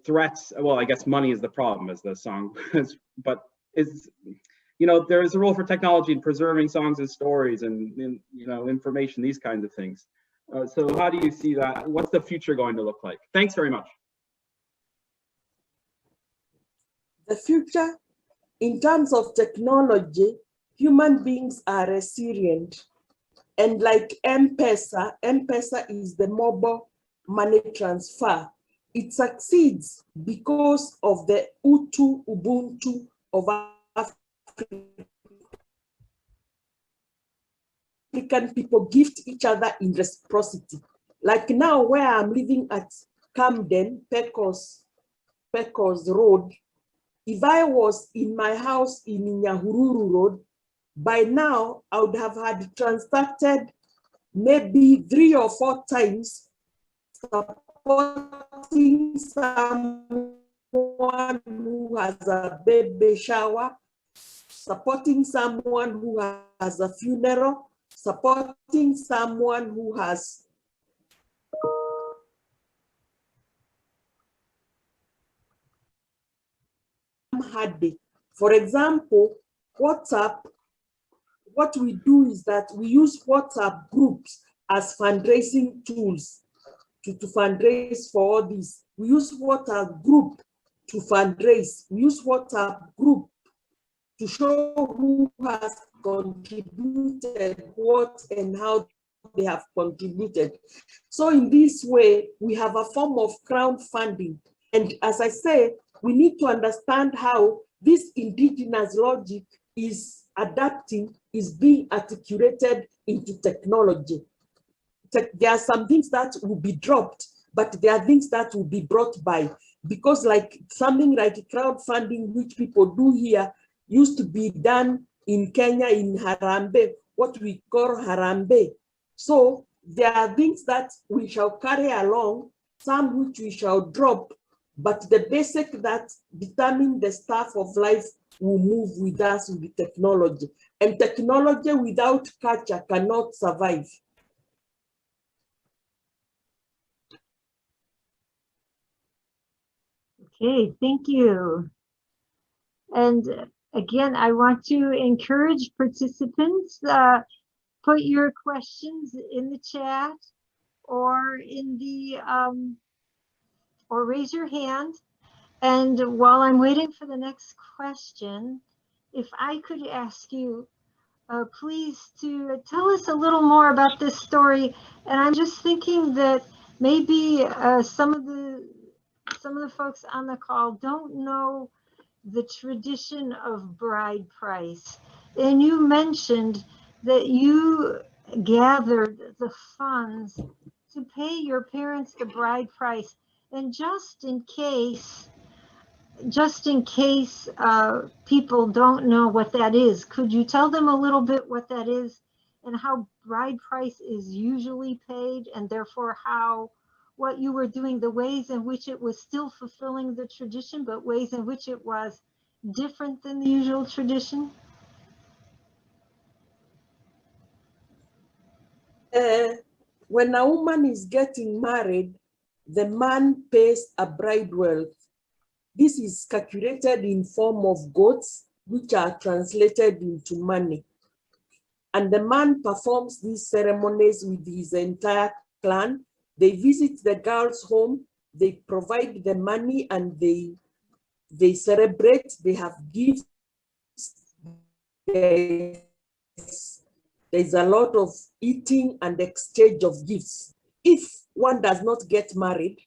threats? Well, I guess money is the problem, as the song is, but there is a role for technology in preserving songs and stories and information, these kinds of things. So how do you see that? What's the future going to look like? Thanks very much. The future, in terms of technology, human beings are resilient. And like Mpesa is the mobile money transfer. It succeeds because of the Utu Ubuntu of African people gift each other in reciprocity. Like now where I'm living at Camden, Pecos Road, if I was in my house in Nyahururu Road, by now I would have had transacted maybe 3 or 4 times, supporting someone who has a baby shower, supporting someone who has a funeral, supporting someone who has hard day. For example, WhatsApp, what we do is that we use WhatsApp groups as fundraising tools to fundraise for all this. We use WhatsApp group to fundraise. We use WhatsApp group to show who has contributed what and how they have contributed. So in this way, we have a form of crowdfunding. And as I say, we need to understand how this indigenous logic is adapting, is being articulated into technology. There are some things that will be dropped, but there are things that will be brought by. because like something like crowdfunding, which people do here, used to be done in Kenya in Harambee, what we call Harambee. So there are things that we shall carry along, some which we shall drop, but the basic that determine the staff of life will move with us with technology. And technology without culture cannot survive. Okay, thank you. And again, I want to encourage participants, put your questions in the chat or in the, or raise your hand. And while I'm waiting for the next question, if I could ask you, please to tell us a little more about this story. And I'm just thinking that maybe some of the folks on the call don't know the tradition of bride price. And you mentioned that you gathered the funds to pay your parents the bride price. And just in case people don't know what that is, could you tell them a little bit what that is and how bride price is usually paid, and therefore what you were doing, the ways in which it was still fulfilling the tradition, but ways in which it was different than the usual tradition? When a woman is getting married, the man pays a bride wealth. This is calculated in form of goats, which are translated into money. And the man performs these ceremonies with his entire clan. They visit the girl's home, they provide the money, and they celebrate, they have gifts. There's a lot of eating and exchange of gifts. If one does not get married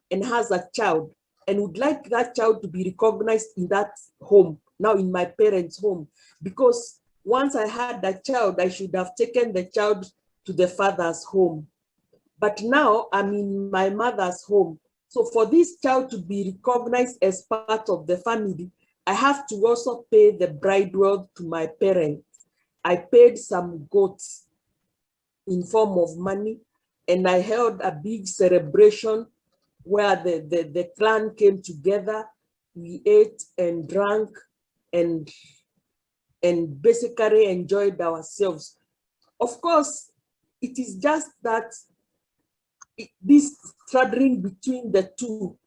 and has a child and would like that child to be recognized in that home, now in my parents' home, because once I had a child, I should have taken the child to the father's home. But now I'm in my mother's home. So for this child to be recognized as part of the family, I have to also pay the bride wealth to my parents. I paid some goats in form of money, and I held a big celebration where the clan came together. We ate and drank and basically enjoyed ourselves. Of course, it is just that this straddling between the two.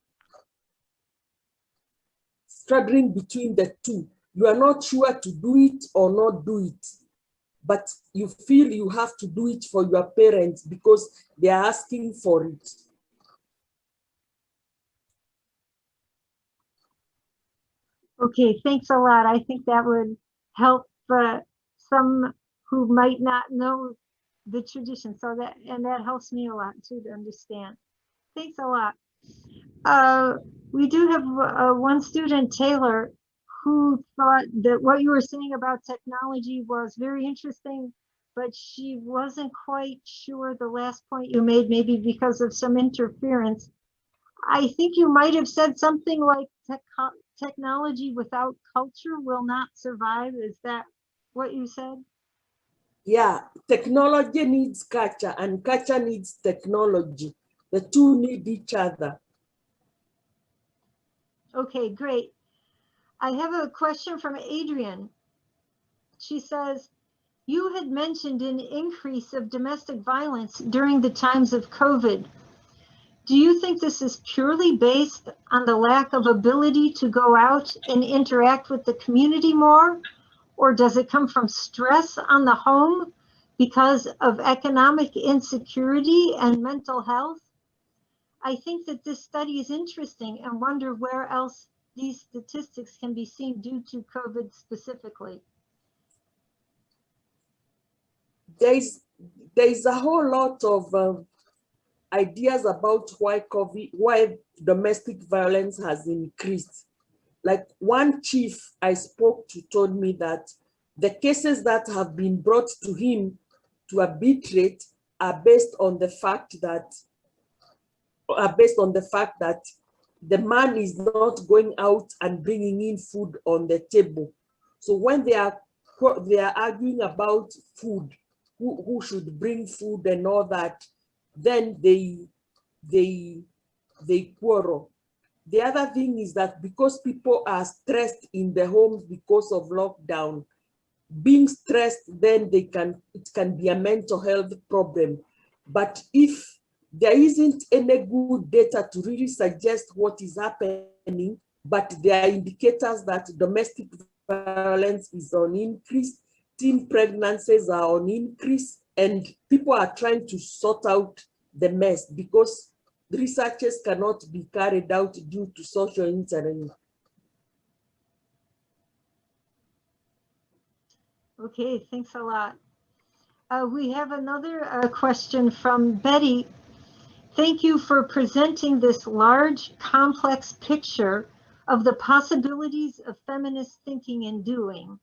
You are not sure to do it or not do it, but you feel you have to do it for your parents because they are asking for it. Okay, thanks a lot. I think that would help some who might not know the tradition. So that helps me a lot too to understand. Thanks a lot. We do have one student, Taylor, who thought that what you were saying about technology was very interesting, but she wasn't quite sure the last point you made, maybe because of some interference. I think you might have said something like technology without culture will not survive. Is that what you said? Yeah, technology needs culture and culture needs technology. The two need each other. Okay, great. I have a question from Adrian. She says, you had mentioned an increase of domestic violence during the times of COVID. Do you think this is purely based on the lack of ability to go out and interact with the community more? Or does it come from stress on the home because of economic insecurity and mental health? I think that this study is interesting and wonder where else these statistics can be seen due to COVID specifically. There's a whole lot of ideas about why domestic violence has increased. Like one chief I spoke to told me that the cases that have been brought to him to a beat rate are based on the fact that the man is not going out and bringing in food on the table. So when they are arguing about food, who should bring food and all that, then they quarrel. The other thing is that because people are stressed in the homes because of lockdown, being stressed, then it can be a mental health problem. But if there isn't any good data to really suggest what is happening, but there are indicators that domestic violence is on increase, teen pregnancies are on increase, and people are trying to sort out the mess because the researches cannot be carried out due to social internet. Okay, thanks a lot. We have another question from Betty. Thank you for presenting this large, complex picture of the possibilities of feminist thinking and doing.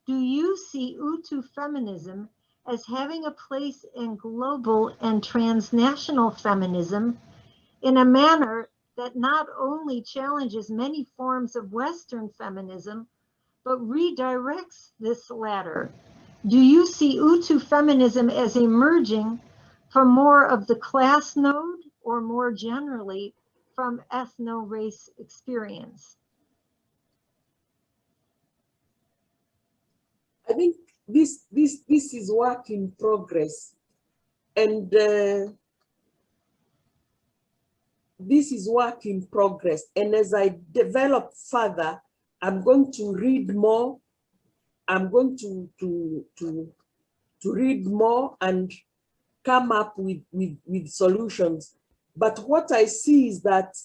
Do you see Utu feminism as having a place in global and transnational feminism in a manner that not only challenges many forms of Western feminism, but redirects this latter? Do you see Utu feminism as emerging from more of the class node or more generally from ethno-race experience? I think this is work in progress, and this is work in progress. And as I develop further, I'm going to read more. I'm going to read more and come up with solutions. But what I see is that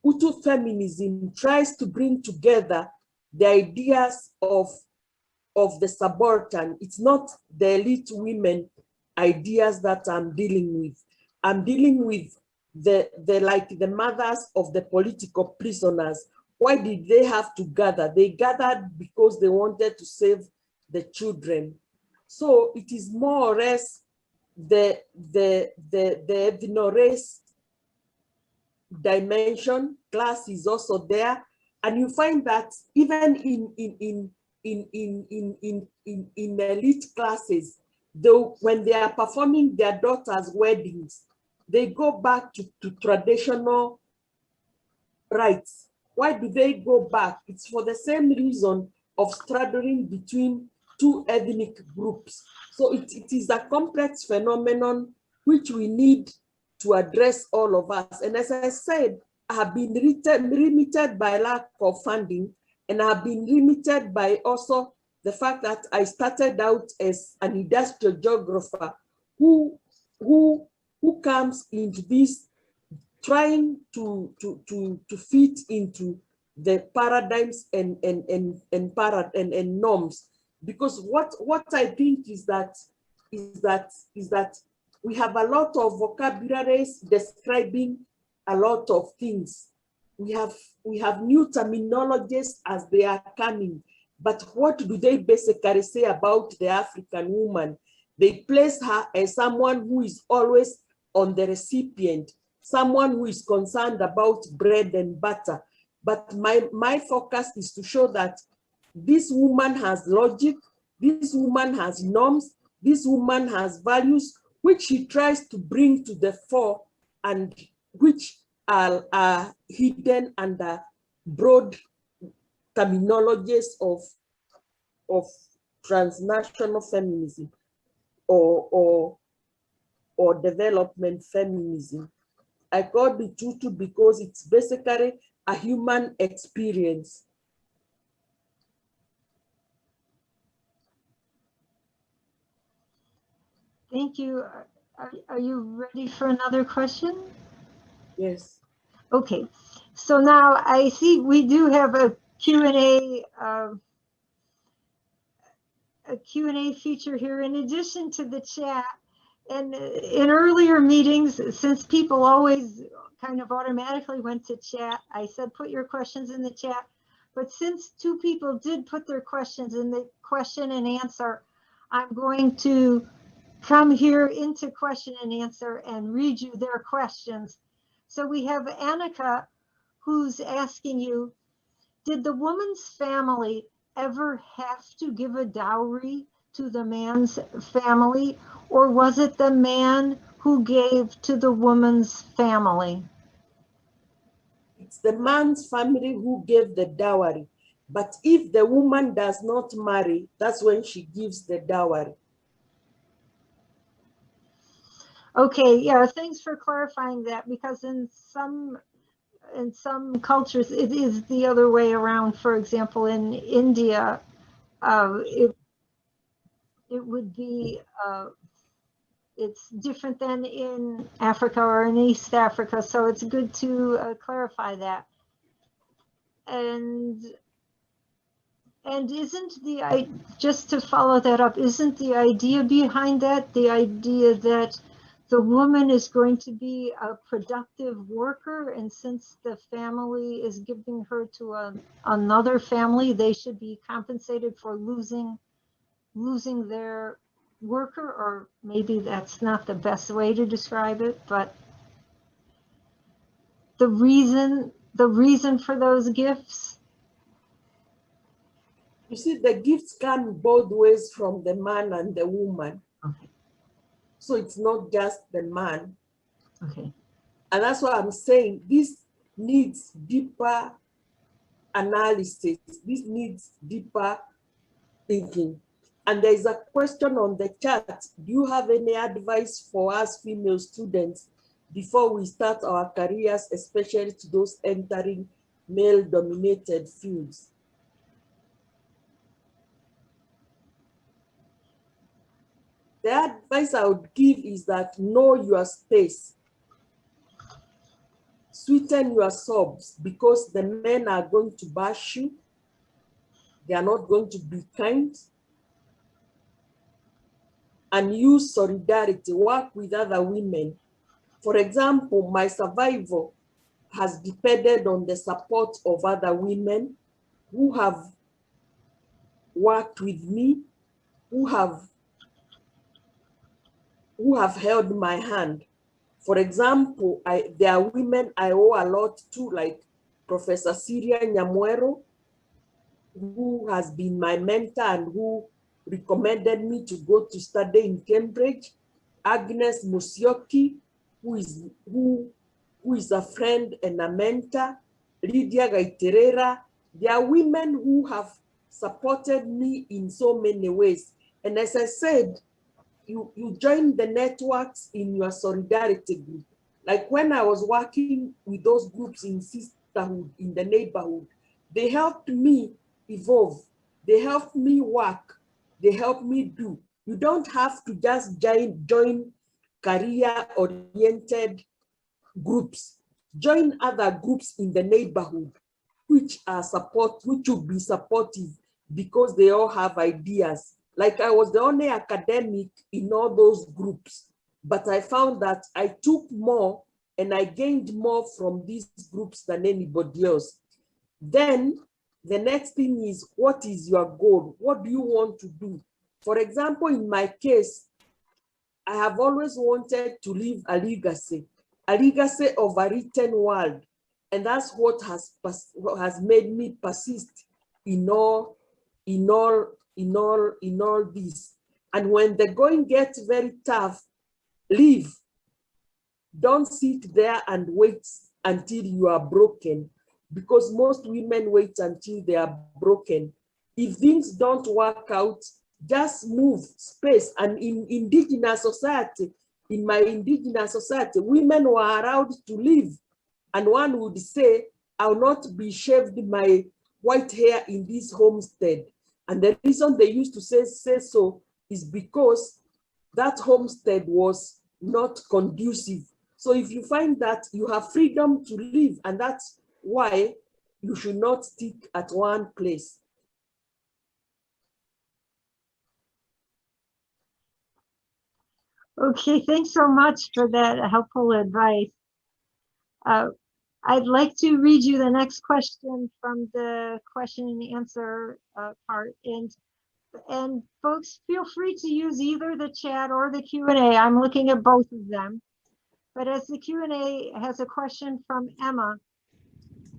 Utu feminism tries to bring together the ideas of the subaltern. It's not the elite women ideas that I'm dealing with. I'm dealing with the mothers of the political prisoners. Why did they have to gather? They gathered because they wanted to save the children. So it is more or less the ethno-race dimension. Class is also there, and you find that even in elite classes, though, when they are performing their daughters' weddings, they go back to traditional rights. Why do they go back? It's for the same reason of straddling between two ethnic groups. So it is a complex phenomenon which we need to address, all of us. And as I said, I have been limited by lack of funding, and I have been limited by also the fact that I started out as an industrial geographer who comes into this trying to fit into the paradigms and norms. Because what I think is that we have a lot of vocabularies describing a lot of things. We have new terminologies as they are coming, but what do they basically say about the African woman? They place her as someone who is always on the recipient, someone who is concerned about bread and butter. But my focus is to show that this woman has logic, this woman has norms, this woman has values, which she tries to bring to the fore and which are hidden under broad terminologies of transnational feminism or development feminism. I call it Utu because it's basically a human experience. Thank you. Are you ready for another question? Yes. Okay, so now I see we do have a Q&A feature here in addition to the chat. And in earlier meetings, since people always kind of automatically went to chat, I said, put your questions in the chat. But since two people did put their questions in the question and answer, I'm going to come here into question and answer and read you their questions. So we have Annika who's asking you, did the woman's family ever have to give a dowry to the man's family, or was it the man who gave to the woman's family? It's the man's family who gave the dowry. But if the woman does not marry, that's when she gives the dowry. Okay, yeah, thanks for clarifying that, because in some cultures it is the other way around. For example, in India, it would be it's different than in Africa or in East Africa, so it's good to clarify that. And isn't just to follow that up, isn't the idea behind that the idea that the woman is going to be a productive worker, and since the family is giving her to another family, they should be compensated for losing their worker? Or maybe that's not the best way to describe it, but the reason for those gifts. You see, the gifts come both ways from the man and the woman. Okay. So it's not just the man. Okay. And that's why I'm saying this needs deeper analysis. This needs deeper thinking. And there's a question on the chat. Do you have any advice for us female students before we start our careers, especially to those entering male-dominated fields? The advice I would give is that know your space. Sweeten your sobs, because the men are going to bash you. They are not going to be kind. And use solidarity, work with other women. For example, my survival has depended on the support of other women who have worked with me, who have held my hand. For example, there are women I owe a lot to, like Professor Syria Nyamwero, who has been my mentor and who recommended me to go to study in Cambridge. Agnes Musyoki, who is a friend and a mentor. Lydia Gaiterera. There are women who have supported me in so many ways. And as I said, you join the networks in your solidarity group. Like when I was working with those groups in Sisterhood, in the neighborhood, they helped me evolve. They helped me work. They helped me do. You don't have to just join career-oriented groups. Join other groups in the neighborhood which will be supportive, because they all have ideas. Like I was the only academic in all those groups, but I found that I took more and I gained more from these groups than anybody else. Then the next thing is, what is your goal? What do you want to do? For example, in my case, I have always wanted to leave a legacy of a written word. And that's what has made me persist in all this. And when the going gets very tough, leave. Don't sit there and wait until you are broken, because most women wait until they are broken. If things don't work out, just move space. And in indigenous society, in my indigenous society, women were allowed to live. And one would say, I'll not be shaved my white hair in this homestead. And the reason they used to say so is because that homestead was not conducive. So if you find that you have freedom to live, and that's why you should not stick at one place. Okay, thanks so much for that helpful advice. I'd like to read you the next question from the question and answer part. And folks, feel free to use either the chat or the Q&A. I'm looking at both of them. But as the Q&A has a question from Emma,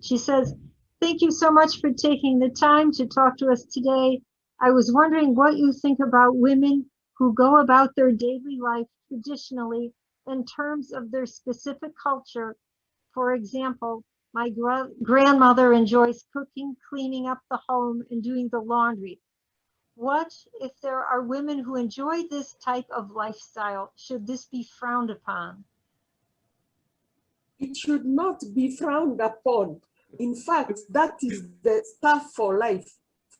she says, thank you so much for taking the time to talk to us today. I was wondering what you think about women who go about their daily life traditionally in terms of their specific culture. For example, my grandmother enjoys cooking, cleaning up the home, and doing the laundry. What if there are women who enjoy this type of lifestyle? Should this be frowned upon? It should not be frowned upon. In fact, that is the stuff for life.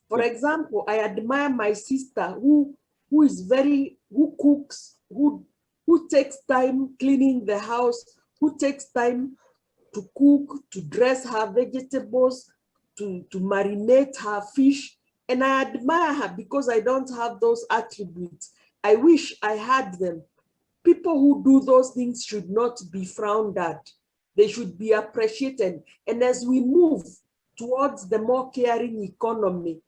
For example, I admire my sister who cooks, who takes time cleaning the house, who takes time to cook, to dress her vegetables, to marinate her fish. And I admire her because I don't have those attributes. I wish I had them. People who do those things should not be frowned at. They should be appreciated. And as we move towards the more caring economy,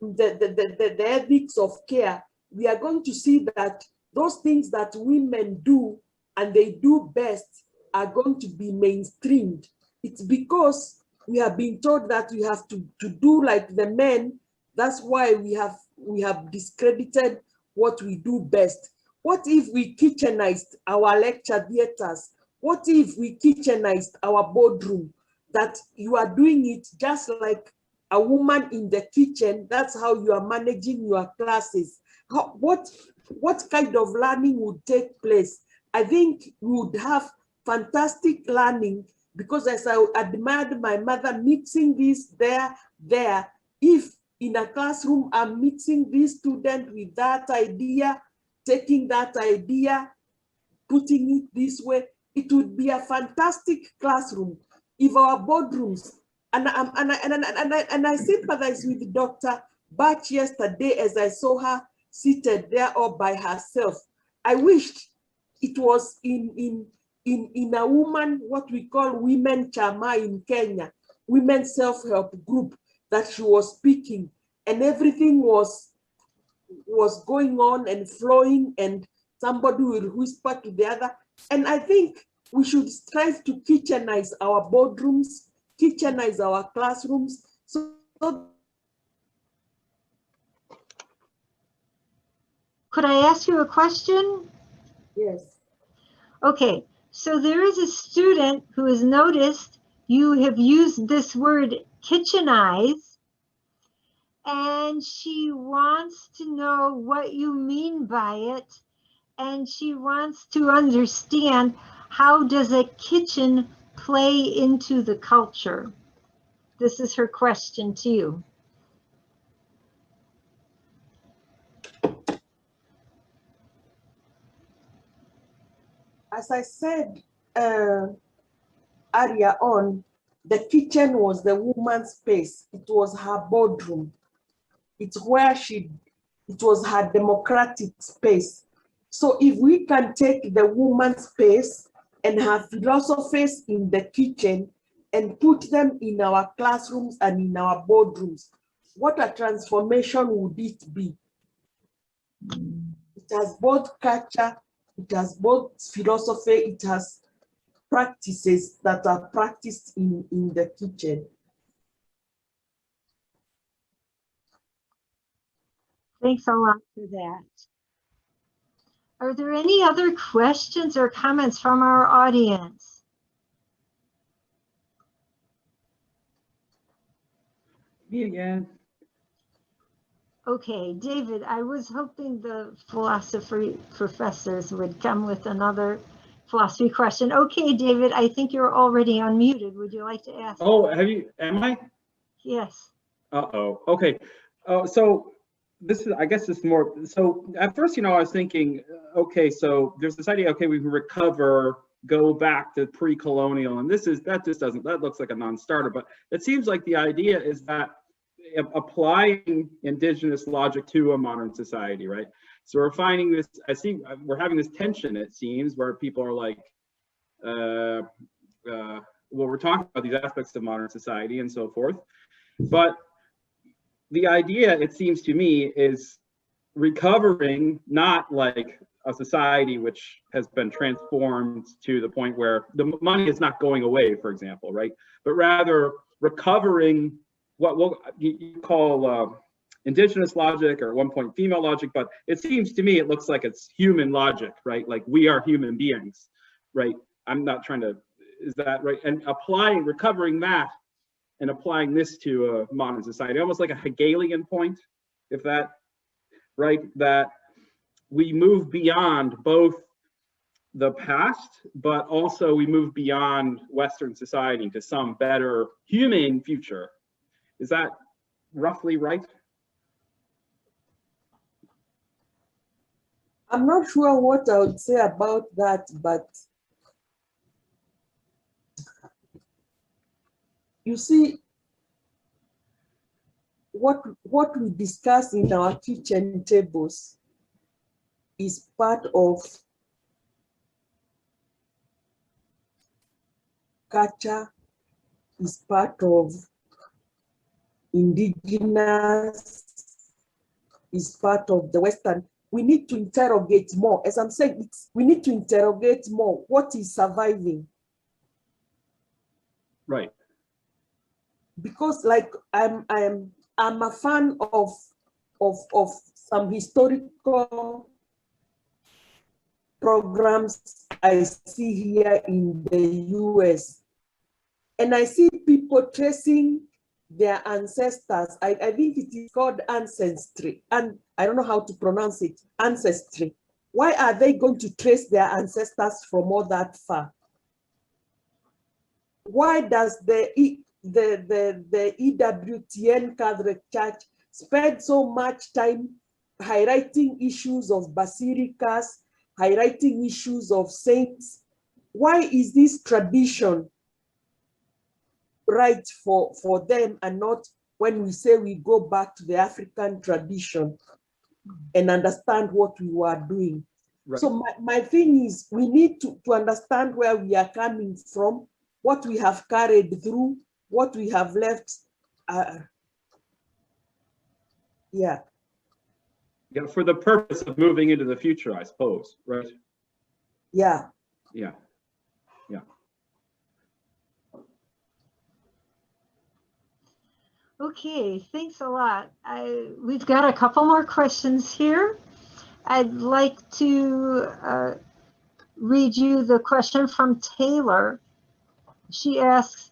the ethics of care, we are going to see that those things that women do and they do best are going to be mainstreamed. It's because we have been told that we have to do like the men. That's why we have discredited what we do best. What if we kitchenized our lecture theaters? What if we kitchenized our boardroom? That you are doing it just like a woman in the kitchen. That's how you are managing your classes. What kind of learning would take place? I think we would have fantastic learning, because as I admired my mother mixing this there, if in a classroom I'm mixing this student with that idea, taking that idea, putting it this way, it would be a fantastic classroom. If our boardrooms, and I sympathize with Dr. Batch yesterday as I saw her seated there all by herself. I wished it was in a woman, what we call women chama in Kenya, women self-help group, that she was speaking, and everything was going on and flowing, and somebody will whisper to the other. And I think we should strive to kitchenize our boardrooms, kitchenize our classrooms. Could I ask you a question? Yes. Okay, so there is a student who has noticed you have used this word kitchenize, and she wants to know what you mean by it, and she wants to understand, how does a kitchen play into the culture? This is her question to you. As I said earlier on, the kitchen was the woman's space. It was her boardroom. It's where it was her democratic space. So if we can take the woman's space and her philosophies in the kitchen and put them in our classrooms and in our boardrooms, what a transformation would it be? It has both culture, it has both philosophy, it has practices that are practiced in the kitchen. Thanks a lot for that. Are there any other questions or comments from our audience? Me again. Okay, David, I was hoping the philosophy professors would come with another philosophy question. Okay, David, I think you're already unmuted. Would you like to ask? Oh, am I? Yes. Uh-oh, okay. So this is, I guess it's more, so at first, I was thinking, okay, so there's this idea, okay, we can recover, go back to pre-colonial, and that looks like a non-starter, but it seems like the idea is that applying indigenous logic to a modern society, right? So we're finding this, we're having this tension, it seems, where people are like, well, we're talking about these aspects of modern society and so forth, but the idea, it seems to me, is recovering, not like a society which has been transformed to the point where the money is not going away, for example, right? But rather recovering what you call indigenous logic, or at one point female logic, but it seems to me it looks like it's human logic, right? Like we are human beings, right? I'm not trying to, is that right? And recovering that and applying this to a modern society, almost like a Hegelian point, if that, right? That we move beyond both the past, but also we move beyond Western society to some better humane future. Is that roughly right? I'm not sure what I would say about that, but you see, what we discuss in our kitchen tables is part of culture, is part of indigenous, is part of the Western. We need to interrogate more. As I'm saying, we need to interrogate more. What is surviving? Right. Because, like, I'm a fan of some historical programs I see here in the US, and I see people tracing their ancestors. I think it is called ancestry, and I don't know how to pronounce it, ancestry. Why are they going to trace their ancestors from all that far? Why does the EWTN Catholic Church spend so much time highlighting issues of basilicas, highlighting issues of saints? Why is this tradition right for them, and not when we say we go back to the African tradition and understand what we were doing? Right. So my thing is, we need to understand where we are coming from, what we have carried through, what we have left. Yeah. Yeah, for the purpose of moving into the future, I suppose, right? Yeah. Yeah. Yeah. Okay, thanks a lot. We've got a couple more questions here. I'd like to read you the question from Taylor. She asks,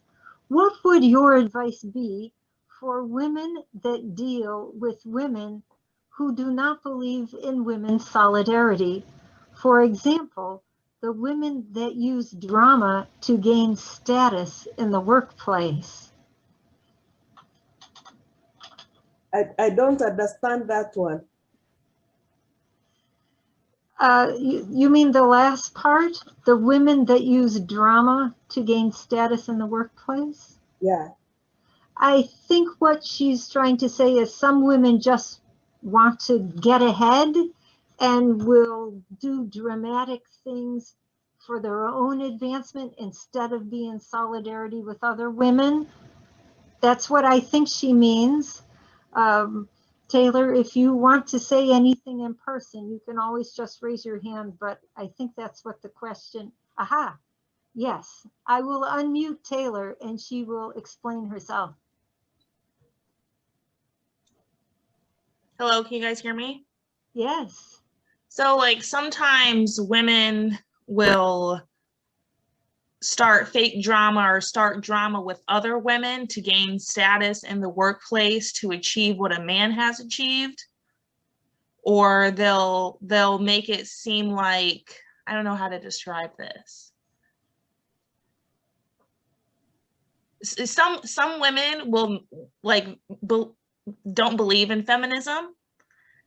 what would your advice be for women that deal with women who do not believe in women's solidarity? For example, the women that use drama to gain status in the workplace. I don't understand that one. You mean the last part? The women that use drama to gain status in the workplace? Yeah. I think what she's trying to say is some women just want to get ahead and will do dramatic things for their own advancement instead of being in solidarity with other women. That's what I think she means. Taylor, if you want to say anything in person, you can always just raise your hand, but I think that's what the question, aha, yes. I will unmute Taylor and she will explain herself. Hello, can you guys hear me? Yes. So like sometimes women will start fake drama or start drama with other women to gain status in the workplace to achieve what a man has achieved, or they'll make it seem like, I don't know how to describe this. Some women will don't believe in feminism,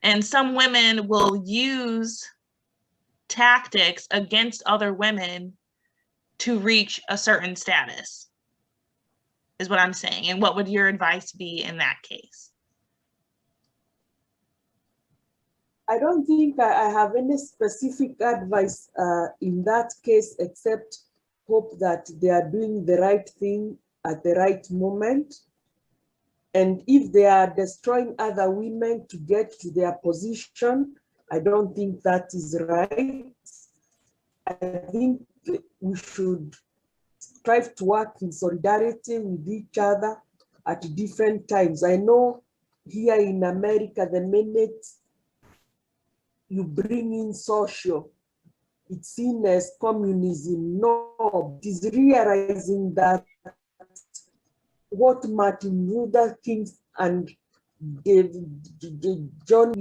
and some women will use tactics against other women to reach a certain status, is what I'm saying. And what would your advice be in that case? I don't think I have any specific advice in that case, except hope that they are doing the right thing at the right moment. And if they are destroying other women to get to their position, I don't think that is right. I think we should strive to work in solidarity with each other at different times. I know here in America, the minute you bring in social, it's seen as communism. No, it is realizing that what Martin Luther King and John,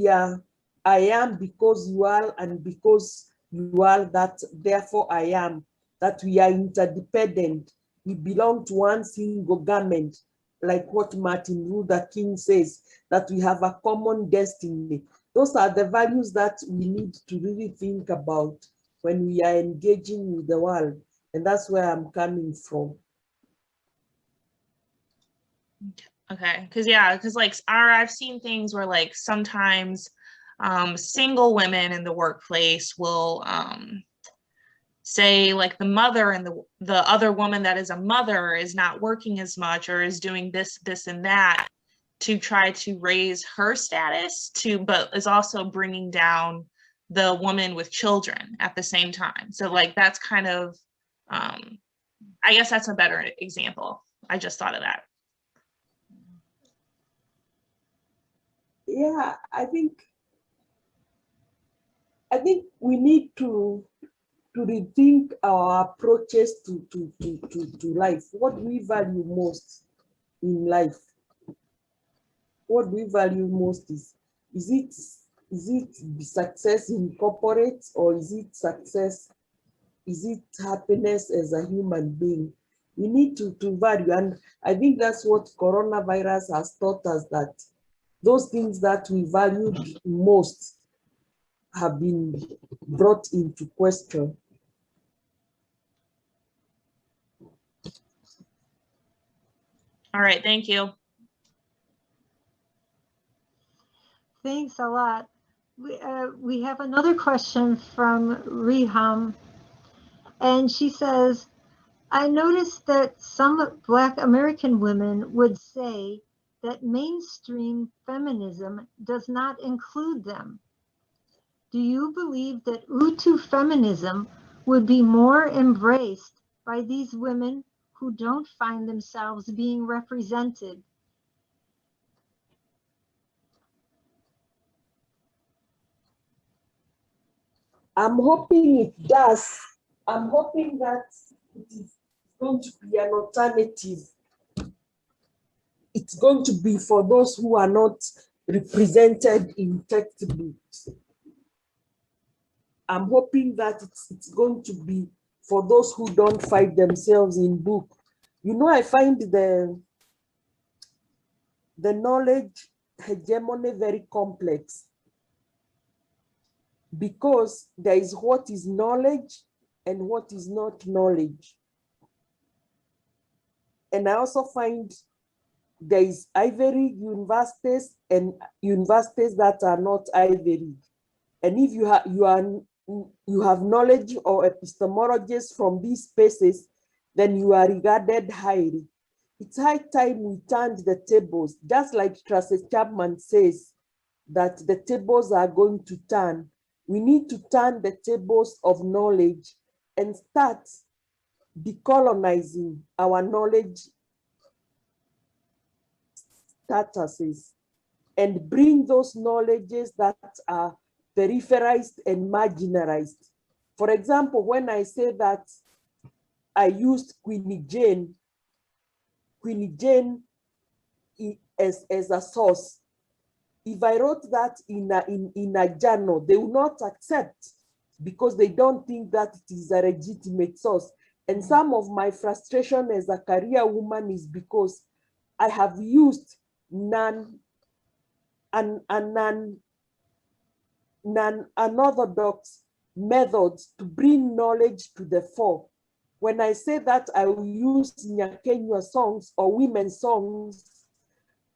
I am because you are, and because you are that, therefore I am, that we are interdependent. We belong to one single government, like what Martin Luther King says, that we have a common destiny. Those are the values that we need to really think about when we are engaging with the world. And that's where I'm coming from. Okay, because like I've seen things where like sometimes single women in the workplace will say like the mother and the other woman that is a mother is not working as much or is doing this and that to try to raise her status but is also bringing down the woman with children at the same time. So like that's kind of I guess that's a better example. I just thought of that. Yeah, I think we need to rethink our approaches to life. What do we value most in life? What we value most is it success in corporate, or is it success? Is it happiness as a human being? We need to value, and I think that's what coronavirus has taught us, that those things that we valued most have been brought into question. All right, thank you. Thanks a lot. We have another question from Riham, and she says, I noticed that some Black American women would say that mainstream feminism does not include them. Do you believe that Utu feminism would be more embraced by these women who don't find themselves being represented? I'm hoping it does. I'm hoping that it is going to be an alternative. It's going to be for those who are not represented in textbooks. I'm hoping that it's going to be for those who don't find themselves in book. You know, I find the knowledge hegemony very complex, because there is what is knowledge and what is not knowledge. And I also find there is Ivory universities and universities that are not Ivory. And if you have knowledge or epistemologies from these spaces, then you are regarded highly. It's high time we turned the tables, just like Tracy Chapman says, that the tables are going to turn. We need to turn the tables of knowledge and start decolonizing our knowledge statuses and bring those knowledges that are peripherized and marginalized. For example, when I say that I used Queen Jane as a source, if I wrote that in a journal, they will not accept, because they don't think that it is a legitimate source. And some of my frustration as a career woman is because I have used non-unorthodox methods to bring knowledge to the fore. When I say that I will use Nyakenywa songs or women's songs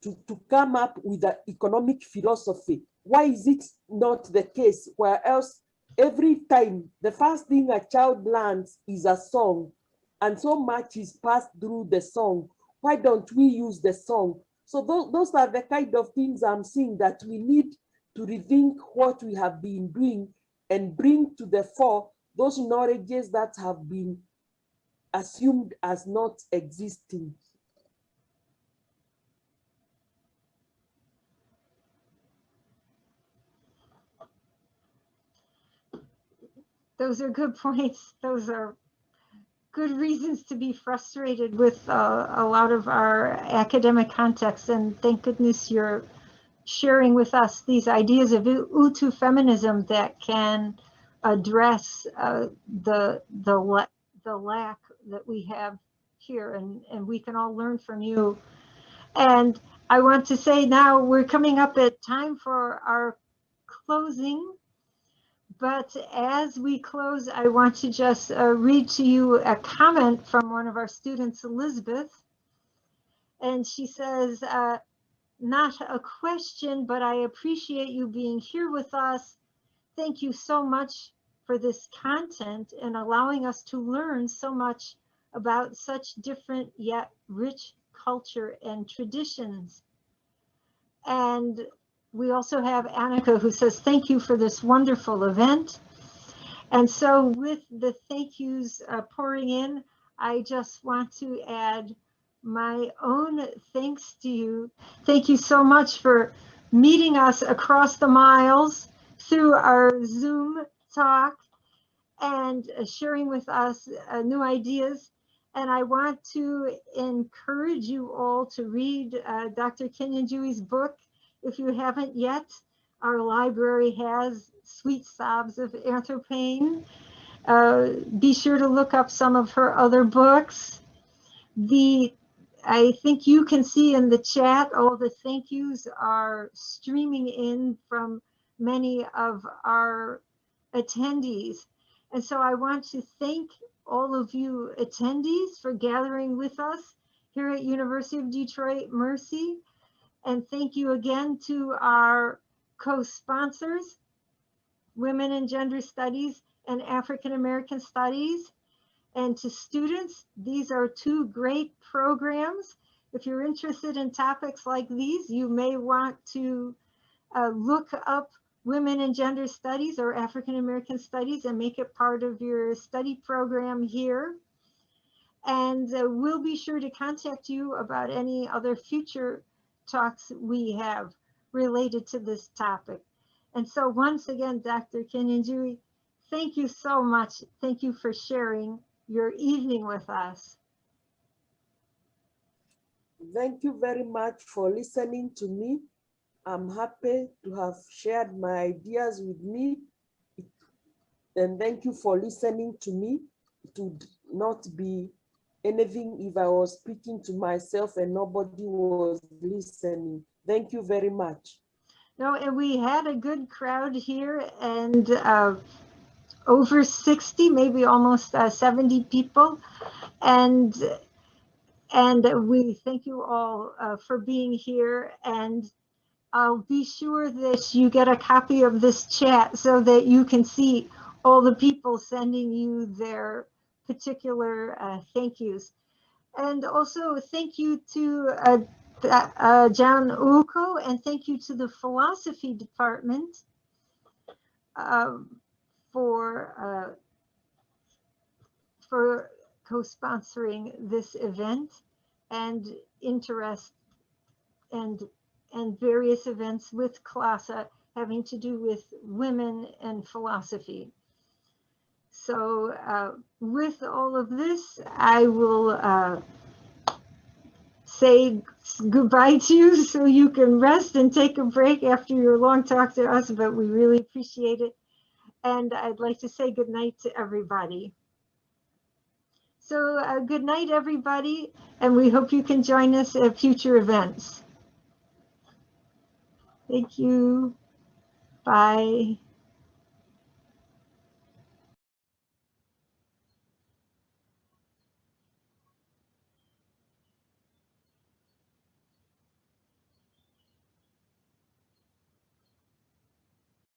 to come up with an economic philosophy, why is it not the case where else every time the first thing a child learns is a song, and so much is passed through the song? Why don't we use the song? So those are the kind of things I'm seeing that we need to rethink what we have been doing and bring to the fore those knowledges that have been assumed as not existing. Those are good points. Those are good reasons to be frustrated with a lot of our academic context. And thank goodness you're sharing with us these ideas of Utu feminism that can address the lack that we have here, and we can all learn from you. And I want to say now we're coming up at time for our closing. But as we close, I want to just read to you a comment from one of our students, Elizabeth. And she says, not a question, but I appreciate you being here with us. Thank you so much for this content and allowing us to learn so much about such different yet rich culture and traditions. And we also have Annika who says, thank you for this wonderful event. And so with the thank yous pouring in, I just want to add my own thanks to you. Thank you so much for meeting us across the miles through our Zoom talk and sharing with us new ideas. And I want to encourage you all to read Dr. Kinyanjui's book. If you haven't yet, our library has Sweet Sobs of Anthropane. Be sure to look up some of her other books. I think you can see in the chat, all the thank yous are streaming in from many of our attendees. And so I want to thank all of you attendees for gathering with us here at University of Detroit Mercy. And thank you again to our co-sponsors, Women and Gender Studies and African American Studies. And to students, these are two great programs. If you're interested in topics like these, you may want to look up Women and Gender Studies or African American Studies and make it part of your study program here. And we'll be sure to contact you about any other future talks we have related to this topic. And so once again, Dr. Kinyanjui, thank you so much. Thank you for sharing your evening with us. Thank you very much for listening to me. I'm happy to have shared my ideas with me. And thank you for listening to me. It would not be anything if I was speaking to myself and nobody was listening. Thank you very much. No, and we had a good crowd here, and over 60, maybe almost 70 people. And we thank you all for being here. And I'll be sure that you get a copy of this chat so that you can see all the people sending you their particular thank yous. And also thank you to John Uko, and thank you to the philosophy department for co-sponsoring this event and interest and various events with CLASA having to do with women and philosophy. So with all of this, I will say goodbye to you so you can rest and take a break after your long talk to us, but we really appreciate it. And I'd like to say good night to everybody. So good night, everybody, and we hope you can join us at future events. Thank you. Bye.